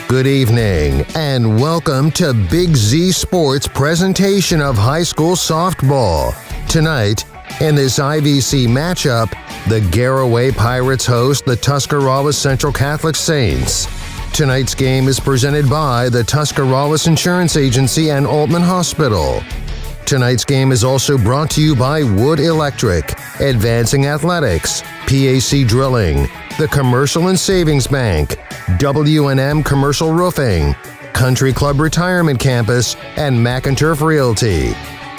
Good evening, and welcome to Big Z Sports' presentation of high school softball. Tonight, in this IVC matchup, the Garaway Pirates host the Tuscarawas Central Catholic Saints. Tonight's game is presented by the Tuscarawas Insurance Agency and Altman Hospital. Tonight's game is also brought to you by Wood Electric, Advancing Athletics, PAC Drilling, the Commercial and Savings Bank, W&M Commercial Roofing, Country Club Retirement Campus, and McInturf Realty.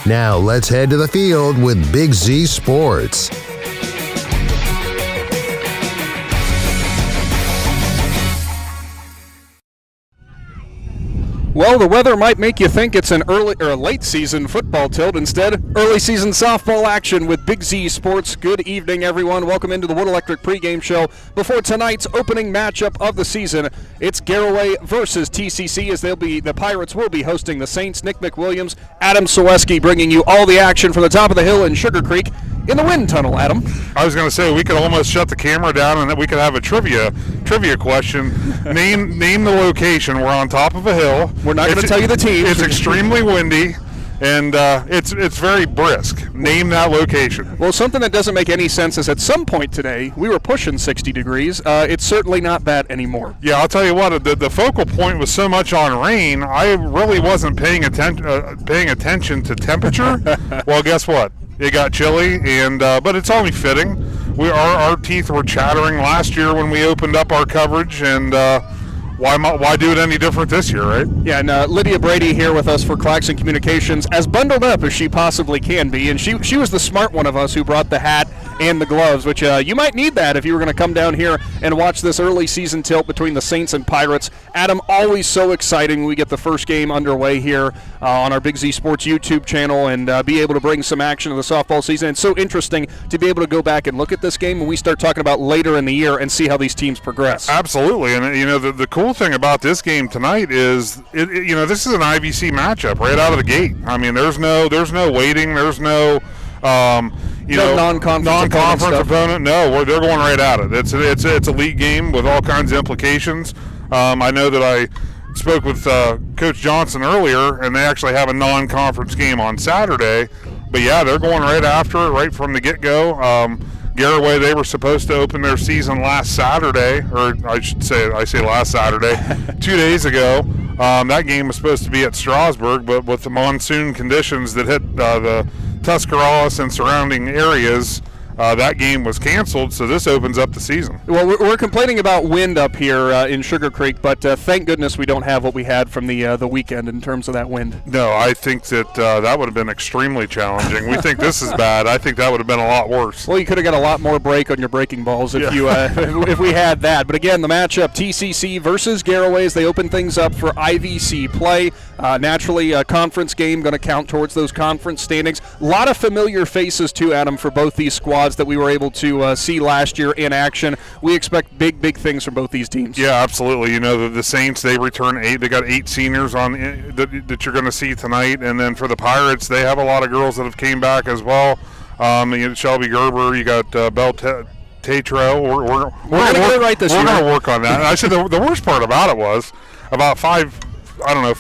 Now let's head to the field with Big Z Sports. Well, the weather might make you think it's an early or a late season football tilt. Instead, early season softball action with Big Z Sports. Good evening, everyone. Welcome into the Wood Electric pregame show. Before tonight's opening matchup of the season, it's Garaway versus T.C.C. as the Pirates will be hosting the Saints. Nick McWilliams, Adam Soweski bringing you all the action from the top of the hill in Sugarcreek in the wind tunnel. Adam, I was going to say we could almost shut the camera down and then we could have a trivia question. Name the location. We're on top of a hill. We're not going to tell you the team. It's extremely windy, and it's very brisk. Name that location. Well, something that doesn't make any sense is at some point today we were pushing 60 degrees. It's certainly not that anymore. Yeah, I'll tell you what. The focal point was so much on rain, I really wasn't paying attention to temperature. Well, guess what? It got chilly, and but it's only fitting. Our teeth were chattering last year when we opened up our coverage, and why do it any different this year, right? Yeah, and Lydia Brady here with us for Claxon Communications, as bundled up as she possibly can be, and she was the smart one of us who brought the hat and the gloves, which you might need that if you were going to come down here and watch this early season tilt between the Saints and Pirates. Adam, always so exciting when we get the first game underway here on our Big Z Sports YouTube channel and be able to bring some action to the softball season. It's so interesting to be able to go back and look at this game when we start talking about later in the year and see how these teams progress. Absolutely, and the cool thing about this game tonight is this is an IVC matchup right out of the gate. I mean, there's no waiting, there's no non-conference opponent. No, they're going right at it. It's a league game with all kinds of implications. I know that I spoke with Coach Johnson earlier, and they actually have a non-conference game on Saturday. But yeah, they're going right after it, right from the get-go. Garaway, they were supposed to open their season last Saturday, or I say last Saturday, 2 days ago. That game was supposed to be at Strasburg, but with the monsoon conditions that hit the Tuscarawas and surrounding areas, that game was canceled, so this opens up the season. Well, we're complaining about wind up here in Sugarcreek, but thank goodness we don't have what we had from the weekend in terms of that wind. No, I think that that would have been extremely challenging. We think this is bad. I think that would have been a lot worse. Well, you could have got a lot more break on your breaking balls if if we had that. But again, the matchup, T.C.C. versus Garaway, as they open things up for IVC play. Naturally, a conference game going to count towards those conference standings. A lot of familiar faces, too, Adam, for both these squads that we were able to see last year in action. We expect big things from both these teams. Yeah, absolutely. the Saints, they return 8. They got 8 seniors on that you're going to see tonight. And then for the Pirates, they have a lot of girls that have came back as well. You got Shelby Gerber, you got Bell Tatro. We're going to work on that. And I said the worst part about it was about 4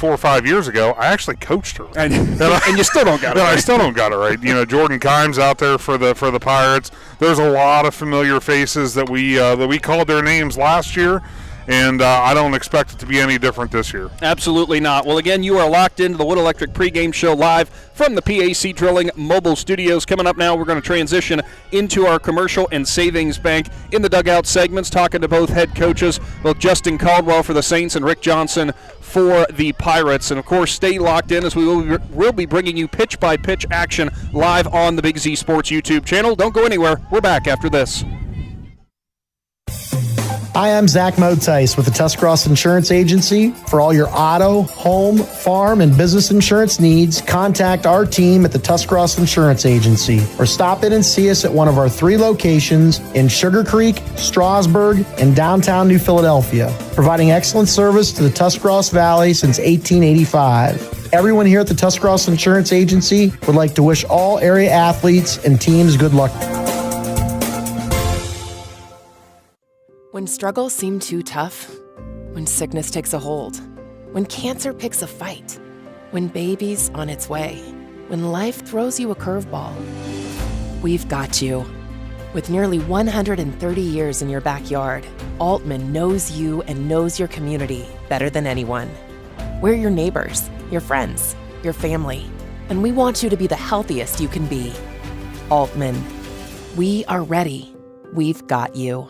or 5 years ago, I actually coached her. And you still don't got it right. I still don't got it right. Jordan Kimes out there for the Pirates. There's a lot of familiar faces that we called their names last year. And I don't expect it to be any different this year. Absolutely not. Well, again, you are locked into the Wood Electric pregame show live from the PAC Drilling Mobile Studios. Coming up now, we're going to transition into our commercial and savings bank in the dugout segments, talking to both head coaches, both Justin Caldwell for the Saints and Rick Johnson for the Pirates. And, of course, stay locked in as we will be bringing you pitch-by-pitch action live on the Big Z Sports YouTube channel. Don't go anywhere. We're back after this. Hi, I'm Zach Motice with the Tuscarawas Insurance Agency. For all your auto, home, farm, and business insurance needs, contact our team at the Tuscarawas Insurance Agency or stop in and see us at one of our 3 locations in Sugarcreek, Strasburg, and downtown New Philadelphia, providing excellent service to the Tuscarawas Valley since 1885. Everyone here at the Tuscarawas Insurance Agency would like to wish all area athletes and teams good luck. When struggles seem too tough, when sickness takes a hold, when cancer picks a fight, when baby's on its way, when life throws you a curveball, we've got you. With nearly 130 years in your backyard, Altman knows you and knows your community better than anyone. We're your neighbors, your friends, your family, and we want you to be the healthiest you can be. Altman, we are ready. We've got you.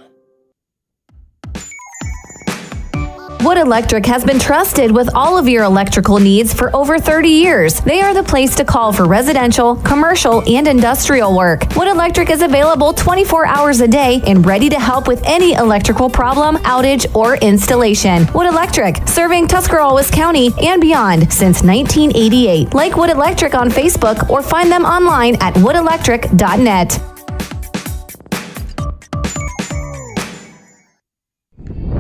Wood Electric has been trusted with all of your electrical needs for over 30 years. They are the place to call for residential, commercial, and industrial work. Wood Electric is available 24 hours a day and ready to help with any electrical problem, outage, or installation. Wood Electric, serving Tuscarawas County and beyond since 1988. Like Wood Electric on Facebook or find them online at woodelectric.net.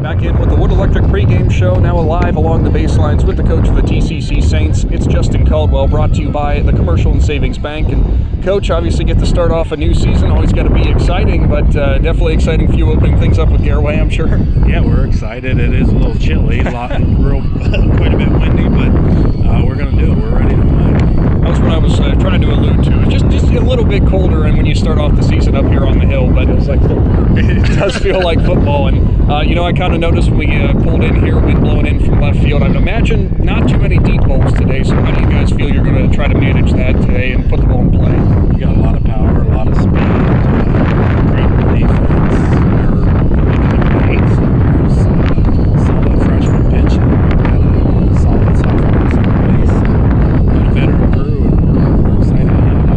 Back in with the Wood Electric pregame show, now alive along the baselines with the coach of the T.C.C. Saints. It's Justin Caldwell, brought to you by the Commercial and Savings Bank. And Coach, obviously get to start off a new season. Always got to be exciting, but definitely exciting for you opening things up with Garaway, I'm sure. Yeah, we're excited. It is a little chilly, quite a bit windy, but we're going to do it. We're ready to play. That was what I was trying to allude to. It's just a little bit colder, and when you start off the season up here on the hill, but Feels like football. It does feel like football. And I kind of noticed when we pulled in here, wind blowing in from left field. I would imagine not too many deep balls today. So how do you guys feel you're going to try to manage that today and put the ball in play? We got a lot of power, a lot of speed, great defense. We're making the solid freshman pitching. Got a solid sophomore second base. Got a veteran crew, and we're excited to have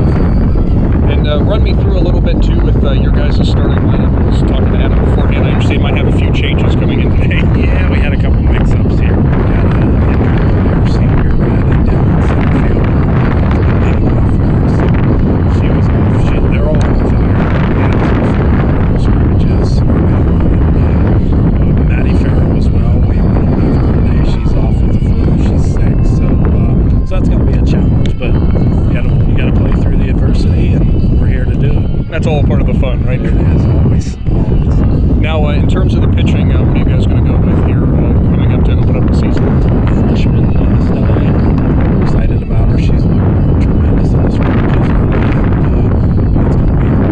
it. And run me through a little bit too with your guys' starting lineup. I was talking to Adam beforehand. I understand you might have a few changes coming in today. Yeah, we had a couple mix-ups here. We had an injured player, senior, down in center field. Leading off for us. She was off. They're all on fire. We had some scrimmages. Maddie Farrell as well. We went over today. She's off with the flu. She's sick. So that's going to be a challenge. But you got to play through the adversity, and we're here to do it. That's all part of the fun, right? It is always. Now, in terms of the pitching, what are you guys going to go with here coming up to open up the season? Freshman Natalie, we're excited about her. She's looked tremendous in the scrimmages early, and it's going to be her.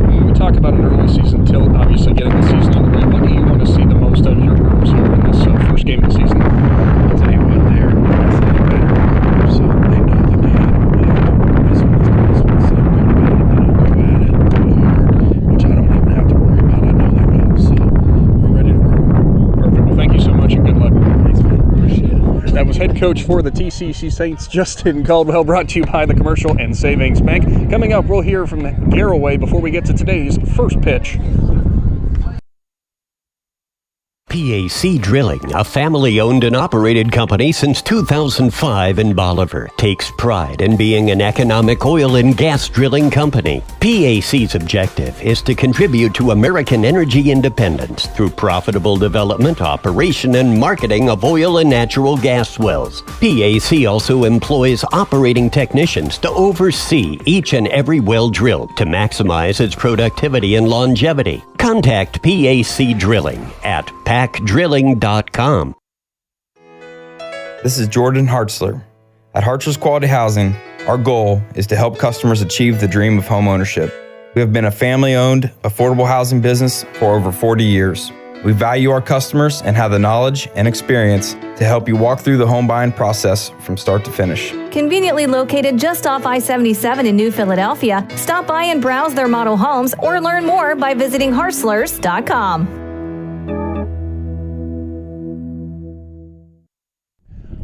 When we talk about an early season tilt, obviously getting the season on the way, what do you want to see the most out of your girls here in this first game of the season? I'll tell you what, they're better, so they know the game. As soon as possible, so go to bed, go at it, go hard, which I don't even have to worry about. I know they will, so we're ready to work. Perfect. Well, thank you so much and good luck. Thanks, man. Appreciate it. That was head coach for the T.C.C. Saints, Justin Caldwell, brought to you by the Commercial and Savings Bank. Coming up, we'll hear from Garaway before we get to today's first pitch. PAC Drilling, a family-owned and operated company since 2005 in Bolivar, takes pride in being an economic oil and gas drilling company. PAC's objective is to contribute to American energy independence through profitable development, operation, and marketing of oil and natural gas wells. PAC also employs operating technicians to oversee each and every well drilled to maximize its productivity and longevity. Contact PAC Drilling at pacdrilling.com. This is Jordan Hartzler. At Hartzler's Quality Housing, our goal is to help customers achieve the dream of home ownership. We have been a family-owned, affordable housing business for over 40 years. We value our customers and have the knowledge and experience to help you walk through the home buying process from start to finish. Conveniently located just off I-77 in New Philadelphia, stop by and browse their model homes or learn more by visiting hartzlers.com.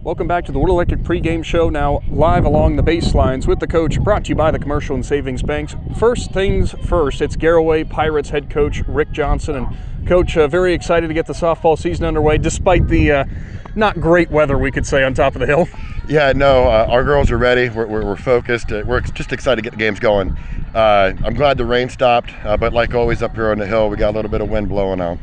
Welcome back to the Wood Electric pregame show, now live along the baselines with the coach, brought to you by the Commercial and Savings Banks. First things first, it's Garaway Pirates head coach Rick Johnson. And Coach, very excited to get the softball season underway, despite the not great weather, we could say, on top of the hill. Yeah, no, our girls are ready. We're focused. We're just excited to get the games going. I'm glad the rain stopped, but like always up here on the hill, we got a little bit of wind blowing out.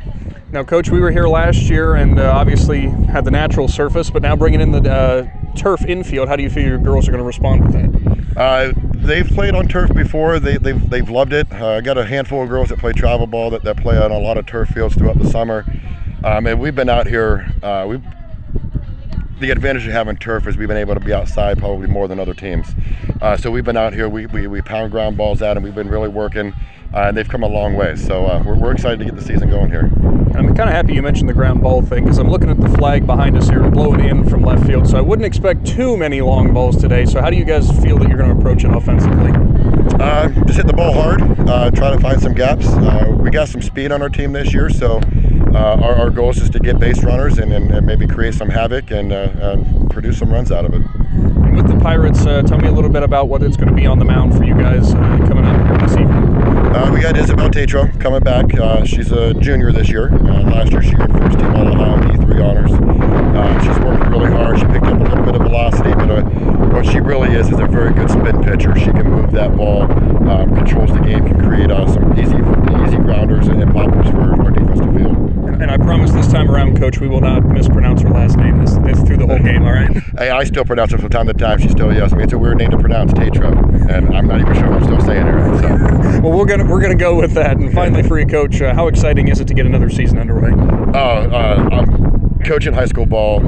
Now, Coach, we were here last year and obviously had the natural surface, but now bringing in the turf infield, how do you feel your girls are going to respond with that? They've played on turf before. They've loved it. I got a handful of girls that play travel ball that play on a lot of turf fields throughout the summer. And we've been out here. The advantage of having turf is we've been able to be outside probably more than other teams. So we've been out here. We pound ground balls at them. We've been really working. And they've come a long way. So we're excited to get the season going here. I'm kind of happy you mentioned the ground ball thing, because I'm looking at the flag behind us here blowing in from left field, so I wouldn't expect too many long balls today. So how do you guys feel that you're going to approach it offensively? Just hit the ball hard, try to find some gaps. We got some speed on our team this year, so our goal is just to get base runners and maybe create some havoc and produce some runs out of it. And with the Pirates, tell me a little bit about what it's going to be on the mound for you guys coming up here this evening. We got Isabel Tatro coming back. She's a junior this year. Last year she earned first team All-Ohio D3 honors. She's working really hard. She picked up a little bit of velocity, but what she really is a very good spin pitcher. She can move that ball, controls the game, can create some easy grounders and pop-ups for our defense to field. And I promise this time around, Coach, we will not mispronounce her last name this through the whole game, all right? Hey, I still pronounce it from time to time. She still yells at me. It's a weird name to pronounce, Tatro, and I'm not even sure if I'm still saying it right. So. Well, we're gonna go with that. And finally, for you, Coach, how exciting is it to get another season underway? Coaching high school ball,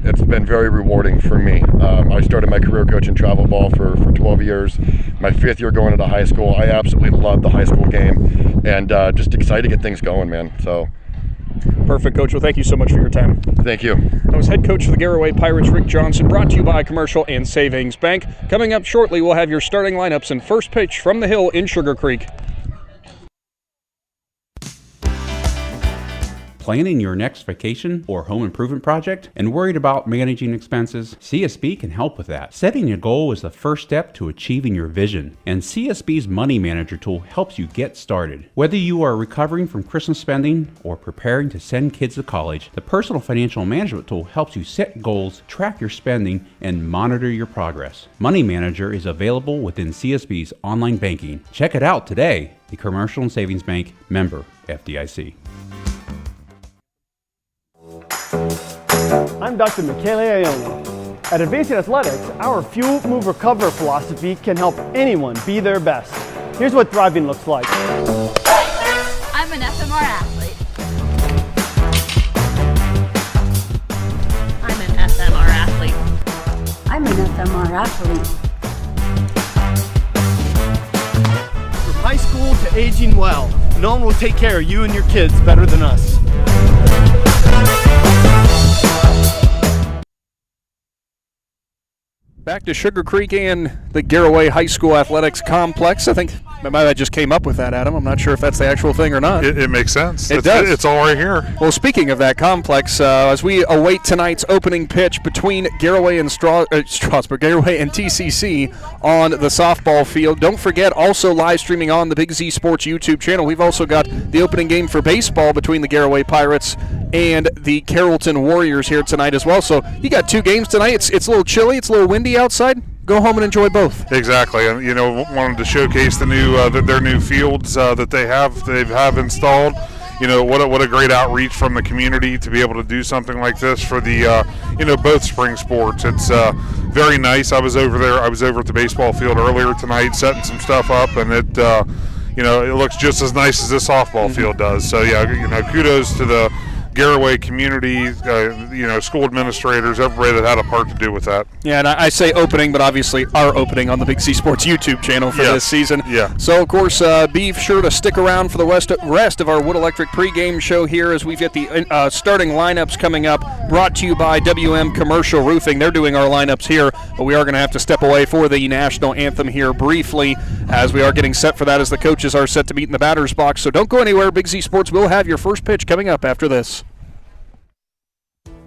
it's been very rewarding for me. I started my career coaching travel ball for 12 years. My 5th year going into high school. I absolutely love the high school game, and just excited to get things going, man. So. Perfect, Coach. Well, thank you so much for your time. Thank you. I was head coach for the Garaway Pirates, Rick Johnson, brought to you by Commercial and Savings Bank. Coming up shortly, we'll have your starting lineups and first pitch from the hill in Sugarcreek. Planning your next vacation or home improvement project and worried about managing expenses? CSB can help with that. Setting a goal is the first step to achieving your vision, and CSB's Money Manager tool helps you get started. Whether you are recovering from Christmas spending or preparing to send kids to college, the Personal Financial Management tool helps you set goals, track your spending, and monitor your progress. Money Manager is available within CSB's online banking. Check it out today. The Commercial and Savings Bank, member FDIC. I'm Dr. Michele Iona. At Advancing Athletics, our Fuel, Move, Recover philosophy can help anyone be their best. Here's what thriving looks like. I'm an FMR athlete. I'm an FMR athlete. I'm an FMR athlete. From high school to aging well, no one will take care of you and your kids better than us. Back to Sugarcreek and the Garaway High School Athletics Complex. I think I just came up with that, Adam. I'm not sure if that's the actual thing or not. It makes sense. It does. It's all right here. Well, speaking of that complex, as we await tonight's opening pitch between Garaway and Strasburg, Garaway and T.C.C. on the softball field, don't forget, also live streaming on the Big Z Sports YouTube channel, we've also got the opening game for baseball between the Garaway Pirates and the Carrollton Warriors here tonight as well. So you got 2 games tonight. It's a little chilly. It's a little windy outside. Go home and enjoy both. Exactly, and wanted to showcase the new their new fields that they have installed. What a great outreach from the community to be able to do something like this for the both spring sports. It's very nice. I was over there. I was over at the baseball field earlier tonight, setting some stuff up, and it it looks just as nice as this softball field does. So kudos to the Garaway community, school administrators, everybody that had a part to do with that. Yeah, and I say opening, but obviously our opening on the Big C Sports YouTube channel for this season. Yeah. So, of course, be sure to stick around for the rest of our Wood Electric pregame show here as we've got the starting lineups coming up, brought to you by WM Commercial Roofing. They're doing our lineups here, but we are going to have to step away for the national anthem here briefly as we are getting set for that as the coaches are set to meet in the batter's box. So don't go anywhere. Big Z Sports will have your first pitch coming up after this.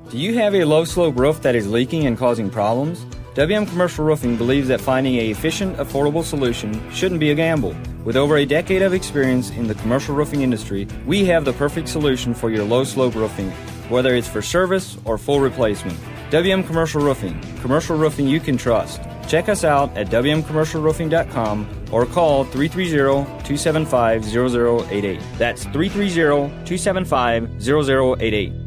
Do you have a low-slope roof that is leaking and causing problems? WM Commercial Roofing believes that finding an efficient, affordable solution shouldn't be a gamble. With over a decade of experience in the commercial roofing industry, we have the perfect solution for your low-slope roofing, whether it's for service or full replacement. WM Commercial Roofing you can trust. Check us out at wmcommercialroofing.com or call 330-275-0088. That's 330-275-0088.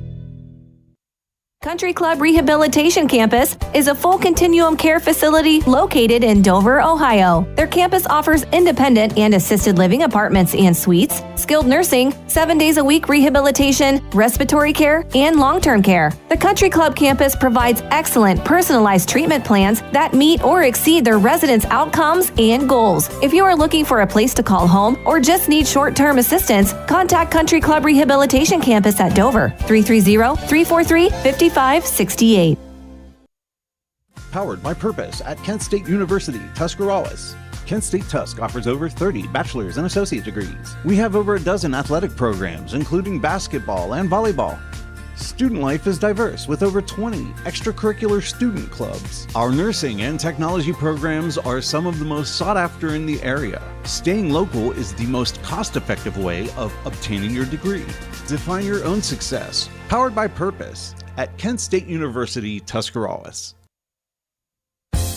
Country Club Rehabilitation Campus is a full continuum care facility located in Dover, Ohio. Their campus offers independent and assisted living apartments and suites, skilled nursing, 7 days a week rehabilitation, respiratory care, and long-term care. The Country Club campus provides excellent personalized treatment plans that meet or exceed their residents' outcomes and goals. If you are looking for a place to call home or just need short-term assistance, contact Country Club Rehabilitation Campus at Dover, 330-343-5568. Powered by Purpose at Kent State University, Tuscarawas. Kent State Tusk offers over 30 bachelor's and associate degrees. We have over a dozen athletic programs, including basketball and volleyball. Student life is diverse with over 20 extracurricular student clubs. Our nursing and technology programs are some of the most sought after in the area. Staying local is the most cost-effective way of obtaining your degree. Define your own success. Powered by Purpose at Kent State University, Tuscarawas.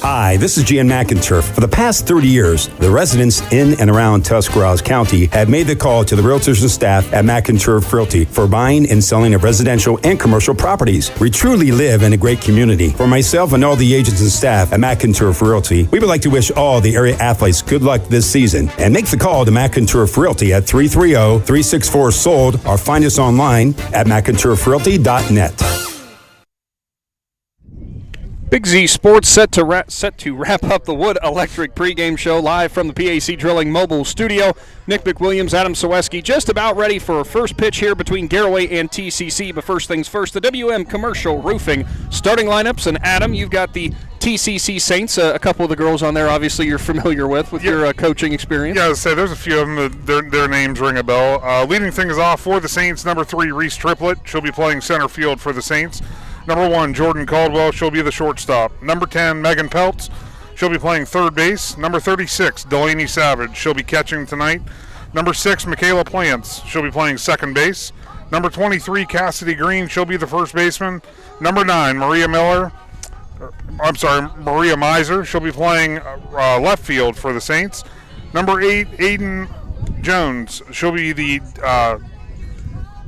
Hi, this is Jan McInturf. For the past 30 years, the residents in and around Tuscarawas County have made the call to the realtors and staff at McInturf Realty for buying and selling of residential and commercial properties. We truly live in a great community. For myself and all the agents and staff at McInturf Realty, we would like to wish all the area athletes good luck this season and make the call to McInturf Realty at 330-364-SOLD or find us online at McInturfRealty.net. Big Z Sports set to wrap up the Wood Electric pregame show live from the PAC Drilling Mobile Studio. Nick McWilliams, Adam Saweski, just about ready for a first pitch here between Garaway and T.C.C. But first things first, the WM Commercial Roofing starting lineups. And Adam, you've got the T.C.C. Saints, a couple of the girls on there obviously you're familiar with your coaching experience. Yeah, I would say there's a few of them that their names ring a bell. Leading things off for the Saints, number 3, Reese Triplett. She'll be playing center field for the Saints. Number 1, Jordan Caldwell. She'll be the shortstop. Number 10, Megan Peltz. She'll be playing third base. Number 36, Delaney Savage. She'll be catching tonight. Number 6, Michaela Plants. She'll be playing second base. Number 23, Cassidy Green. She'll be the first baseman. Number 9, Maria Miser. She'll be playing left field for the Saints. Number 8, Aiden Jones. She'll be the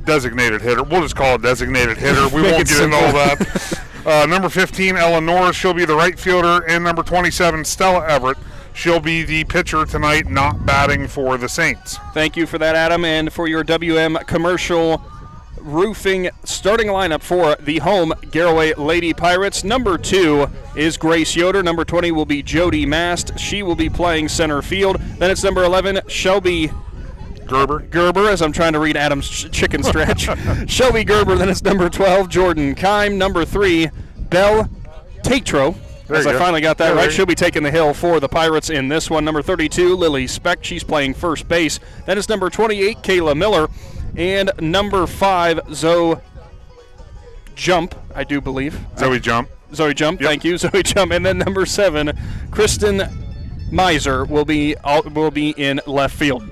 designated hitter. We'll just call it designated hitter. We won't get into all that. Number 15, Ellen Norris. She'll be the right fielder. And number 27, Stella Everett. She'll be the pitcher tonight, not batting for the Saints. Thank you for that, Adam. And for your WM Commercial Roofing starting lineup for the home Garaway Lady Pirates. Number 2 is Grace Yoder. Number 20 will be Jody Mast. She will be playing center field. Then it's number 11, Shelby Gerber, as I'm trying to read Adam's chicken stretch. Shelby Gerber. Then it's number 12, Jordan Kime. Number 3, Belle Tatro. As I finally got that right, she'll be taking the hill for the Pirates in this one. Number 32, Lily Speck. She's playing first base. That is number 28, Kayla Miller. And number 5, Zoe Jump, I do believe. Zoe Jump. Zoe Jump, yep. Thank you, Zoe Jump. And then number 7, Kristen Miser will be in left field.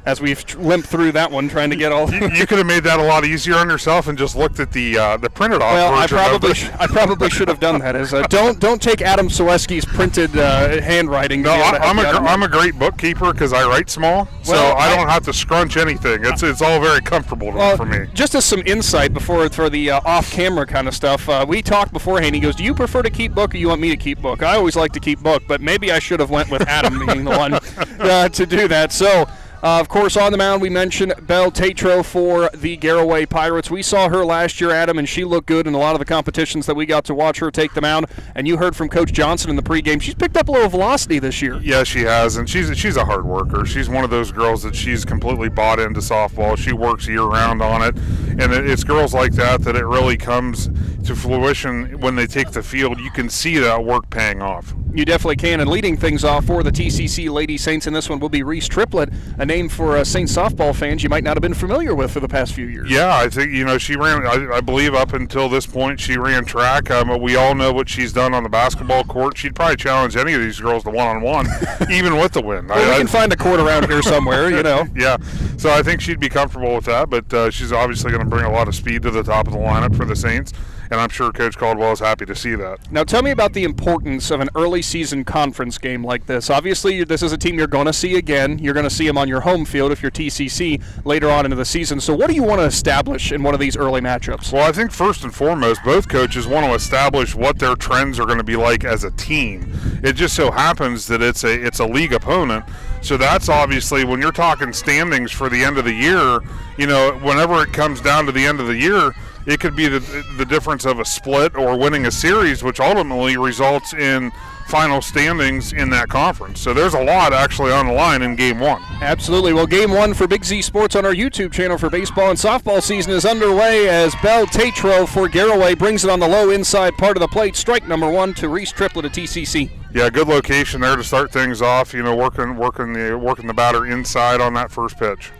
As we've limped through that one, trying to get all. You could have made that a lot easier on yourself and just looked at the printed off. Well, I probably should have done that. As don't take Adam Selesky's printed handwriting. No, I'm a great bookkeeper because I write small, so I don't have to scrunch anything. It's all very comfortable for me. Just as some insight for the off-camera kind of stuff, we talked beforehand. He goes, "Do you prefer to keep book or you want me to keep book?" I always like to keep book, but maybe I should have went with Adam being the one to do that. So. Of course, on the mound, we mentioned Belle Tatro for the Garaway Pirates. We saw her last year, Adam, and she looked good in a lot of the competitions that we got to watch her take the mound. And you heard from Coach Johnson in the pregame. She's picked up a little velocity this year. Yeah, she has, and she's a hard worker. She's one of those girls that she's completely bought into softball. She works year-round on it, and it's girls like that it really comes to fruition when they take the field. You can see that work paying off. You definitely can, and leading things off for the T.C.C. Lady Saints in this one will be Reese Triplett, a name for Saints softball fans you might not have been familiar with for the past few years. Yeah, I think, she ran, I believe up until this point, she ran track. We all know what she's done on the basketball court. She'd probably challenge any of these girls to one-on-one, even with the win. Well, we can find a court around here somewhere, Yeah, so I think she'd be comfortable with that, but she's obviously going to bring a lot of speed to the top of the lineup for the Saints. And I'm sure Coach Caldwell is happy to see that. Now tell me about the importance of an early season conference game like this. Obviously, this is a team you're going to see again. You're going to see them on your home field if you're T.C.C. later on into the season. So what do you want to establish in one of these early matchups? Well, I think first and foremost, both coaches want to establish what their trends are going to be like as a team. It just so happens that it's a league opponent. So that's obviously, when you're talking standings for the end of the year, whenever it comes down to the end of the year, it could be the difference of a split or winning a series, which ultimately results in final standings in that conference. So there's a lot actually on the line in Game 1. Absolutely. Well, Game 1 for Big Z Sports on our YouTube channel for baseball and softball season is underway as Belle Tatro for Garaway brings it on the low inside part of the plate. Strike number 1 to Reese Triplett of T.C.C. Yeah, good location there to start things off. Working the batter inside on that first pitch.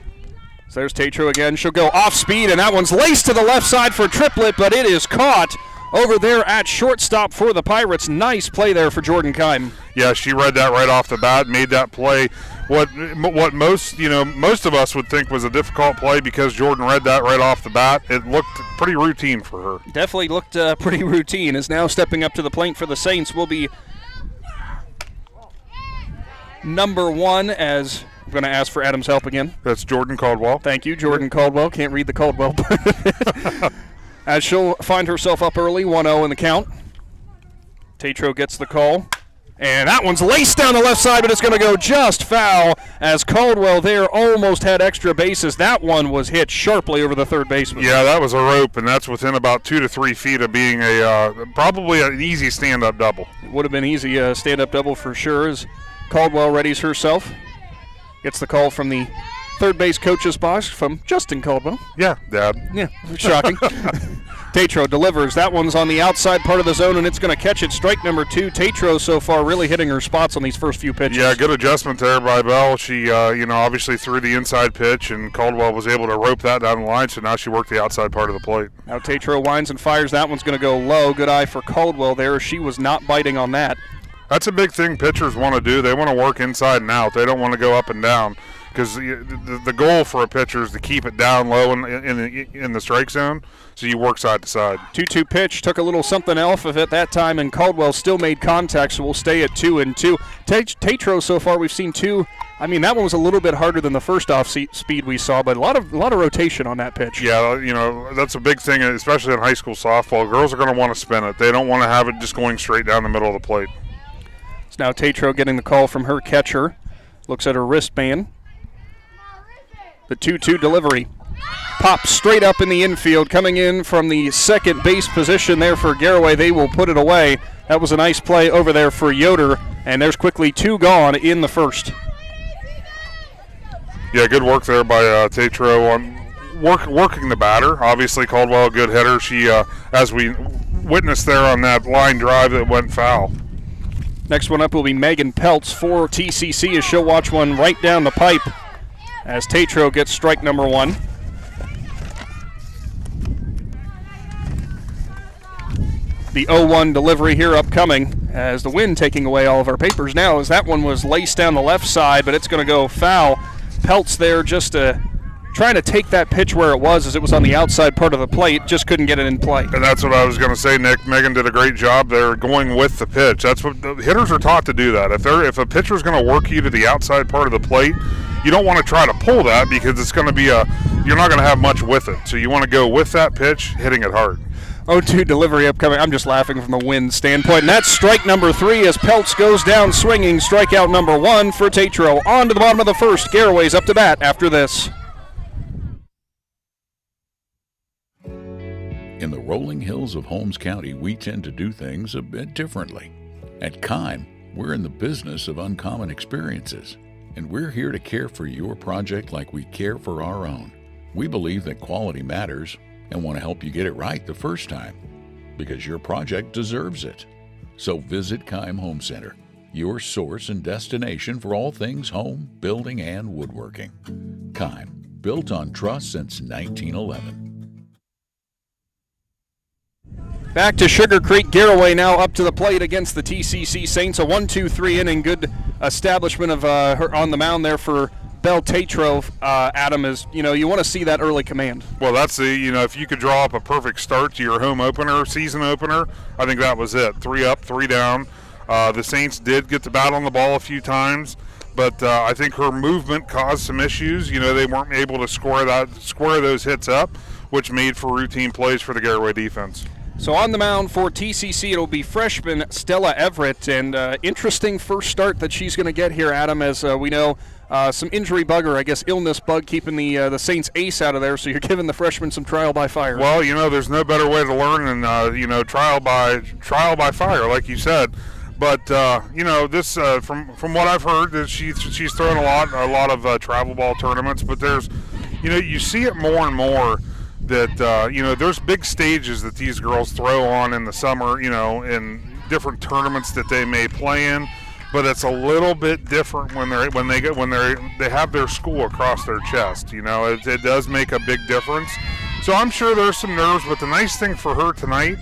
So there's Tatro again. She'll go off speed, and that one's laced to the left side for Triplett, but it is caught over there at shortstop for the Pirates. Nice play there for Jordan Kime. Yeah, she read that right off the bat, made that play. What most of us would think was a difficult play because Jordan read that right off the bat. It looked pretty routine for her. Definitely looked pretty routine. Is now stepping up to the plate for the Saints will be number 1 as I'm going to ask for Adam's help again. That's Jordan Caldwell. Thank you, Jordan Caldwell. Can't read the Caldwell part of it. As she'll find herself up early, 1-0 in the count. Tatro gets the call. And that one's laced down the left side, but it's going to go just foul as Caldwell there almost had extra bases. That one was hit sharply over the third baseman. Yeah, that was a rope, and that's within about 2 to 3 feet of being probably an easy stand-up double. It would have been easy stand-up double for sure as Caldwell readies herself. Gets the call from the third base coach's box from Justin Caldwell. Yeah, Dad. Yeah, shocking. Tatro delivers. That one's on the outside part of the zone, and it's going to catch it. Strike number 2. Tatro so far really hitting her spots on these first few pitches. Yeah, good adjustment there by Belle. She, obviously threw the inside pitch, and Caldwell was able to rope that down the line, so now she worked the outside part of the plate. Now Tatro winds and fires. That one's going to go low. Good eye for Caldwell there. She was not biting on that. That's a big thing pitchers want to do. They want to work inside and out. They don't want to go up and down because the goal for a pitcher is to keep it down low in the strike zone, so you work side to side. 2-2 pitch, took a little something off of it that time, and Caldwell still made contact, so we'll stay at 2-2. Tatro so far we've seen 2. I mean, that one was a little bit harder than the first off speed we saw, but a lot of rotation on that pitch. Yeah, that's a big thing, especially in high school softball. Girls are going to want to spin it. They don't want to have it just going straight down the middle of the plate. It's now Tatro getting the call from her catcher. Looks at her wristband. The 2-2 delivery. Pops straight up in the infield. Coming in from the second base position there for Garaway. They will put it away. That was a nice play over there for Yoder. And there's quickly 2 gone in the first. Yeah, good work there by Tatro on working the batter. Obviously, Caldwell, a good hitter. She, as we witnessed there on that line drive that went foul. Next one up will be Megan Peltz for T.C.C. as she'll watch one right down the pipe as Tatro gets strike number 1. The 0-1 delivery here upcoming as the wind taking away all of our papers now, as that one was laced down the left side, but it's going to go foul. Peltz there just trying to take that pitch where it was, as it was on the outside part of the plate, just couldn't get it in play. And that's what I was going to say, Nick. Megan did a great job there going with the pitch. That's what the hitters are taught to do, that. If a pitcher's going to work you to the outside part of the plate, you don't want to try to pull that, because it's going to be you're not going to have much with it. So you want to go with that pitch, hitting it hard. 0-2 delivery upcoming. I'm just laughing from the wind standpoint. And that's strike number 3 as Peltz goes down swinging. Strikeout number 1 for Tatro. On to the bottom of the first. Garaway's up to bat after this. In the rolling hills of Holmes County, we tend to do things a bit differently. At Kime, we're in the business of uncommon experiences, and we're here to care for your project like we care for our own. We believe that quality matters and want to help you get it right the first time, because your project deserves it. So visit Kime Home Center, your source and destination for all things home, building, and woodworking. Kime, built on trust since 1911. Back to Sugarcreek. Garaway now up to the plate against the T.C.C. Saints. A 1-2-3 inning. Good establishment of her on the mound there for Belle Tatro. Adam, is you want to see that early command. Well, that's if you could draw up a perfect start to your home opener, season opener, I think that was it. 3 up, 3 down. The Saints did get to bat on the ball a few times, but I think her movement caused some issues. They weren't able to square those hits up, which made for routine plays for the Garaway defense. So on the mound for T.C.C. it'll be freshman Stella Everett, and interesting first start that she's going to get here, Adam, as we know some injury bug, or I guess illness bug, keeping the Saints ace out of there, so you're giving the freshman some trial by fire. Well, there's no better way to learn than trial by fire, like you said. But this from what I've heard, that she's thrown a lot of travel ball tournaments, but there's you see it more and more that there's big stages that these girls throw on in the summer, in different tournaments that they may play in, but it's a little bit different when they have their school across their chest. It does make a big difference. So I'm sure there's some nerves, but the nice thing for her tonight,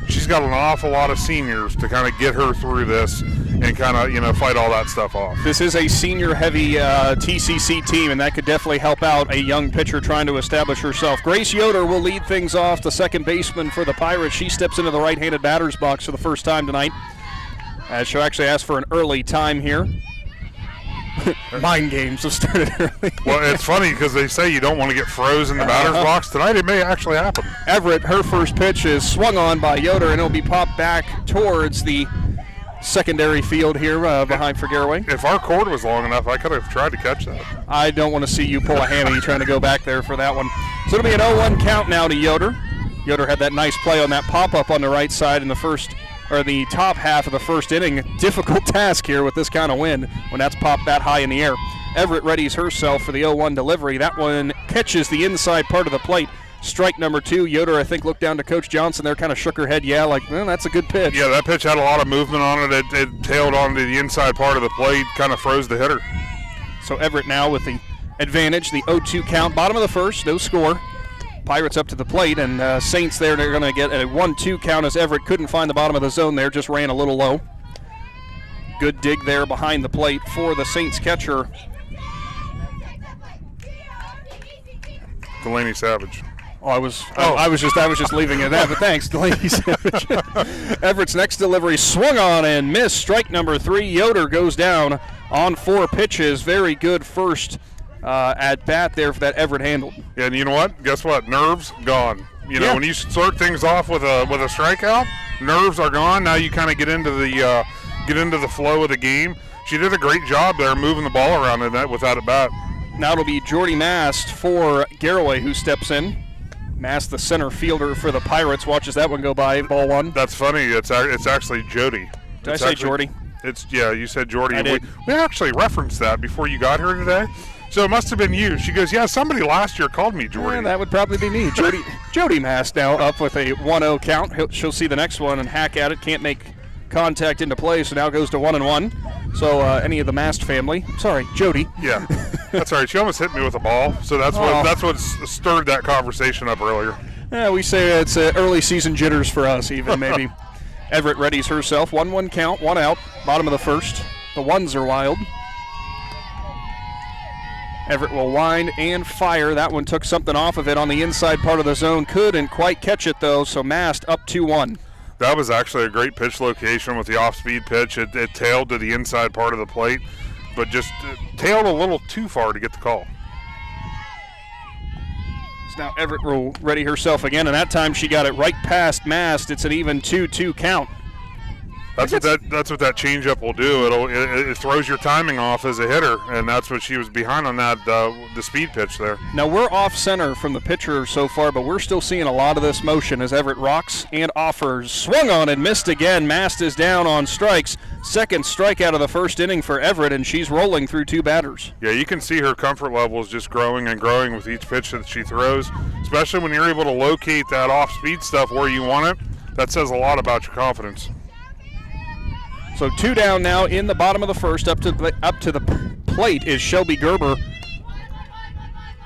she's got an awful lot of seniors to kind of get her through this and kind of fight all that stuff off. This is a senior-heavy T.C.C. team, and that could definitely help out a young pitcher trying to establish herself. Grace Yoder will lead things off, the second baseman for the Pirates. She steps into the right-handed batter's box for the first time tonight, as she'll actually ask for an early time here. Mind games have started early. Well, it's funny because they say you don't want to get frozen in the batter's box. Tonight it may actually happen. Everett, her first pitch is swung on by Yoder, and it'll be popped back towards the secondary field here behind for Garaway. If our cord was long enough, I could have tried to catch that. I don't want to see you pull a hammy trying to go back there for that one. So it'll be an 0-1 count now to Yoder. Yoder had that nice play on that pop-up on the right side in the top half of the first inning. Difficult task here with this kind of wind when that's popped that high in the air. Everett readies herself for the 0-1 delivery. That one catches the inside part of the plate. Strike number 2. Yoder, I think, looked down to Coach Johnson there, kind of shook her head. Yeah, that's a good pitch. Yeah, that pitch had a lot of movement on it. It tailed onto the inside part of the plate, kind of froze the hitter. So Everett now with the advantage, the 0-2 count. Bottom of the first, no score. Pirates up to the plate, and Saints there, they're going to get a 1-2 count as Everett couldn't find the bottom of the zone there, just ran a little low. Good dig there behind the plate for the Saints catcher. Delaney Savage. I was just leaving it at that, but thanks, Delaney Savage. Everett's next delivery swung on and missed. Strike number 3. Yoder goes down on 4 pitches. Very good first at bat there for that Everett handled. Yeah, and you know what? Guess what? Nerves gone. When you start things off with a strikeout, nerves are gone. Now you kind of get into the flow of the game. She did a great job there moving the ball around in that without a bat. Now it'll be Jordy Mast for Garaway who steps in. Mast, the center fielder for the Pirates, watches that one go by. Ball 1. That's funny. It's actually Jody. Did I say Jordy? You said Jordy. I did. We actually referenced that before you got here today. So it must have been you. She goes, yeah, somebody last year called me Jordy. Yeah, that would probably be me. Jody Mast now up with a 1-0 count. She'll see the next one and hack at it. Can't make contact into play, so now goes to 1-1. So any of the Mast family, sorry, Jody. Yeah, that's all right. She almost hit me with a ball, so that's what stirred that conversation up earlier. Yeah, we say it's early season jitters for us, even maybe. Everett readies herself. 1-1 count, 1 out. Bottom of the first. The ones are wild. Everett will wind and fire. That one took something off of it on the inside part of the zone. Couldn't quite catch it, though, so Mast up 2-1. That was actually a great pitch location with the off-speed pitch. It tailed to the inside part of the plate, but just tailed a little too far to get the call. So now Everett will ready herself again, and that time she got it right past Mast. It's an even 2-2 count. That's what that changeup will do. It throws your timing off as a hitter, and that's what she was behind on that the speed pitch there. Now we're off center from the pitcher so far, but we're still seeing a lot of this motion as Everett rocks and offers. Swung on and missed again. Mast is down on strikes. Second strikeout of the first inning for Everett, and she's rolling through 2 batters. Yeah, you can see her comfort level is just growing and growing with each pitch that she throws, especially when you're able to locate that off-speed stuff where you want it. That says a lot about your confidence. So 2 down now in the bottom of the first. Up to the plate is Shelby Gerber.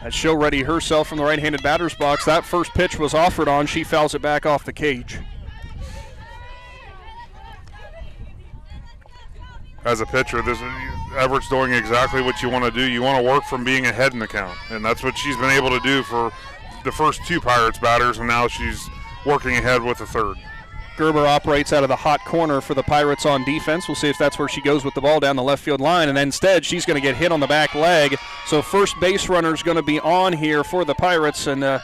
As she'll ready herself from the right-handed batter's box. That first pitch was offered on. She fouls it back off the cage. As a pitcher, Everett's doing exactly what you want to do. You want to work from being ahead in the count, and that's what she's been able to do for the first 2 Pirates batters, and now she's working ahead with the third. Gerber operates out of the hot corner for the Pirates on defense. We'll see if that's where she goes with the ball down the left field line, and instead she's going to get hit on the back leg. So first base runner's going to be on here for the Pirates, and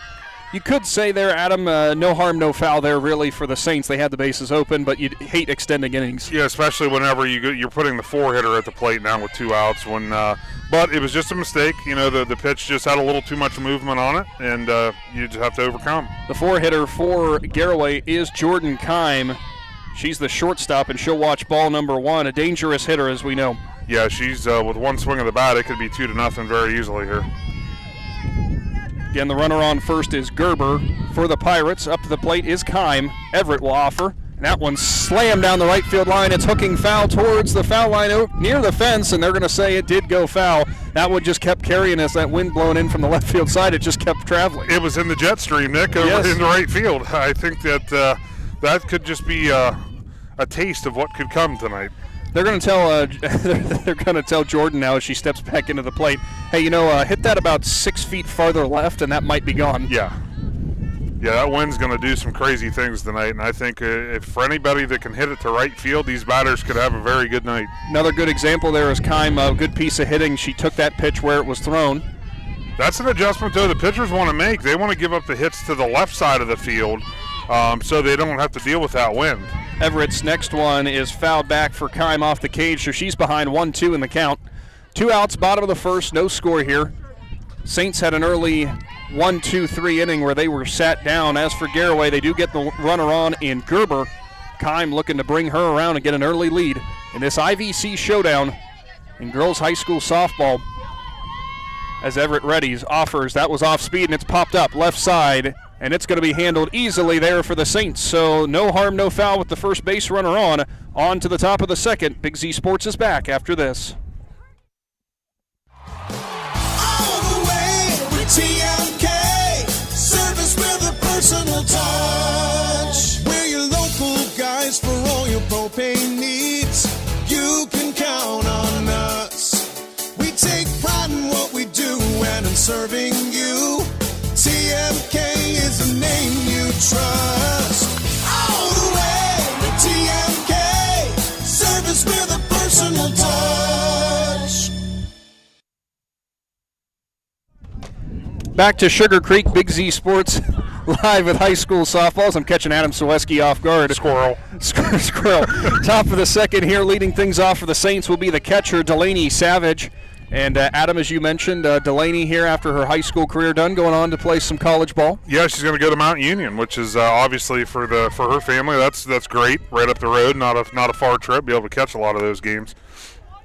you could say there, Adam, no harm, no foul there really for the Saints. They had the bases open, but you'd hate extending innings. Yeah, especially whenever you're putting the 4-hitter at the plate now with 2 outs. But it was just a mistake. You know, the pitch just had a little too much movement on it, and you just have to overcome. The 4-hitter for Garaway is Jordan Kime. She's the shortstop, and she'll watch ball number 1, a dangerous hitter, as we know. Yeah, she's with one swing of the bat, it could be 2-0 very easily here. Again, the runner on first is Gerber for the Pirates. Up to the plate is Kime. Everett will offer. And that one slammed down the right field line. It's hooking foul towards the foul line near the fence, and they're going to say it did go foul. That one just kept carrying as that wind blown in from the left field side. It just kept traveling. It was in the jet stream, Nick, over in the right field. I think that that could just be a taste of what could come tonight. They're going to tell Jordan now as she steps back into the plate, hey, hit that about 6 feet farther left, and that might be gone. Yeah, that wind's going to do some crazy things tonight, and I think if for anybody that can hit it to right field, these batters could have a very good night. Another good example there is Kime, a good piece of hitting. She took that pitch where it was thrown. That's an adjustment, though, the pitchers want to make. They want to give up the hits to the left side of the field so they don't have to deal with that wind. Everett's next one is fouled back for Kime off the cage, so she's behind 1-2 in the count. 2 outs, bottom of the first, no score here. Saints had an early 1-2-3 inning where they were sat down. As for Garaway, they do get the runner on in Gerber. Kime looking to bring her around and get an early lead in this IVC showdown in girls high school softball. As Everett readies, offers, that was off speed and it's popped up left side. And it's going to be handled easily there for the Saints. So no harm, no foul with the first base runner on. On to the top of the second. Big Z Sports is back after this. All the way with TMK. Service with a personal touch. We're your local guys for all your propane needs. You can count on us. We take pride in what we do and in serving you. TMK is a name you trust. All the way to TMK. Service with a personal touch. Back to Sugarcreek, Big Z Sports live with high school softballs. I'm catching Adam Soweski off guard. Squirrel. Top of the second here, leading things off for the Saints will be the catcher, Delaney Savage. And Adam, as you mentioned, Delaney here after her high school career done, going on to play some college ball. Yeah, she's going to go to Mount Union, which is obviously for her family. That's great. Right up the road, not a far trip. Be able to catch a lot of those games.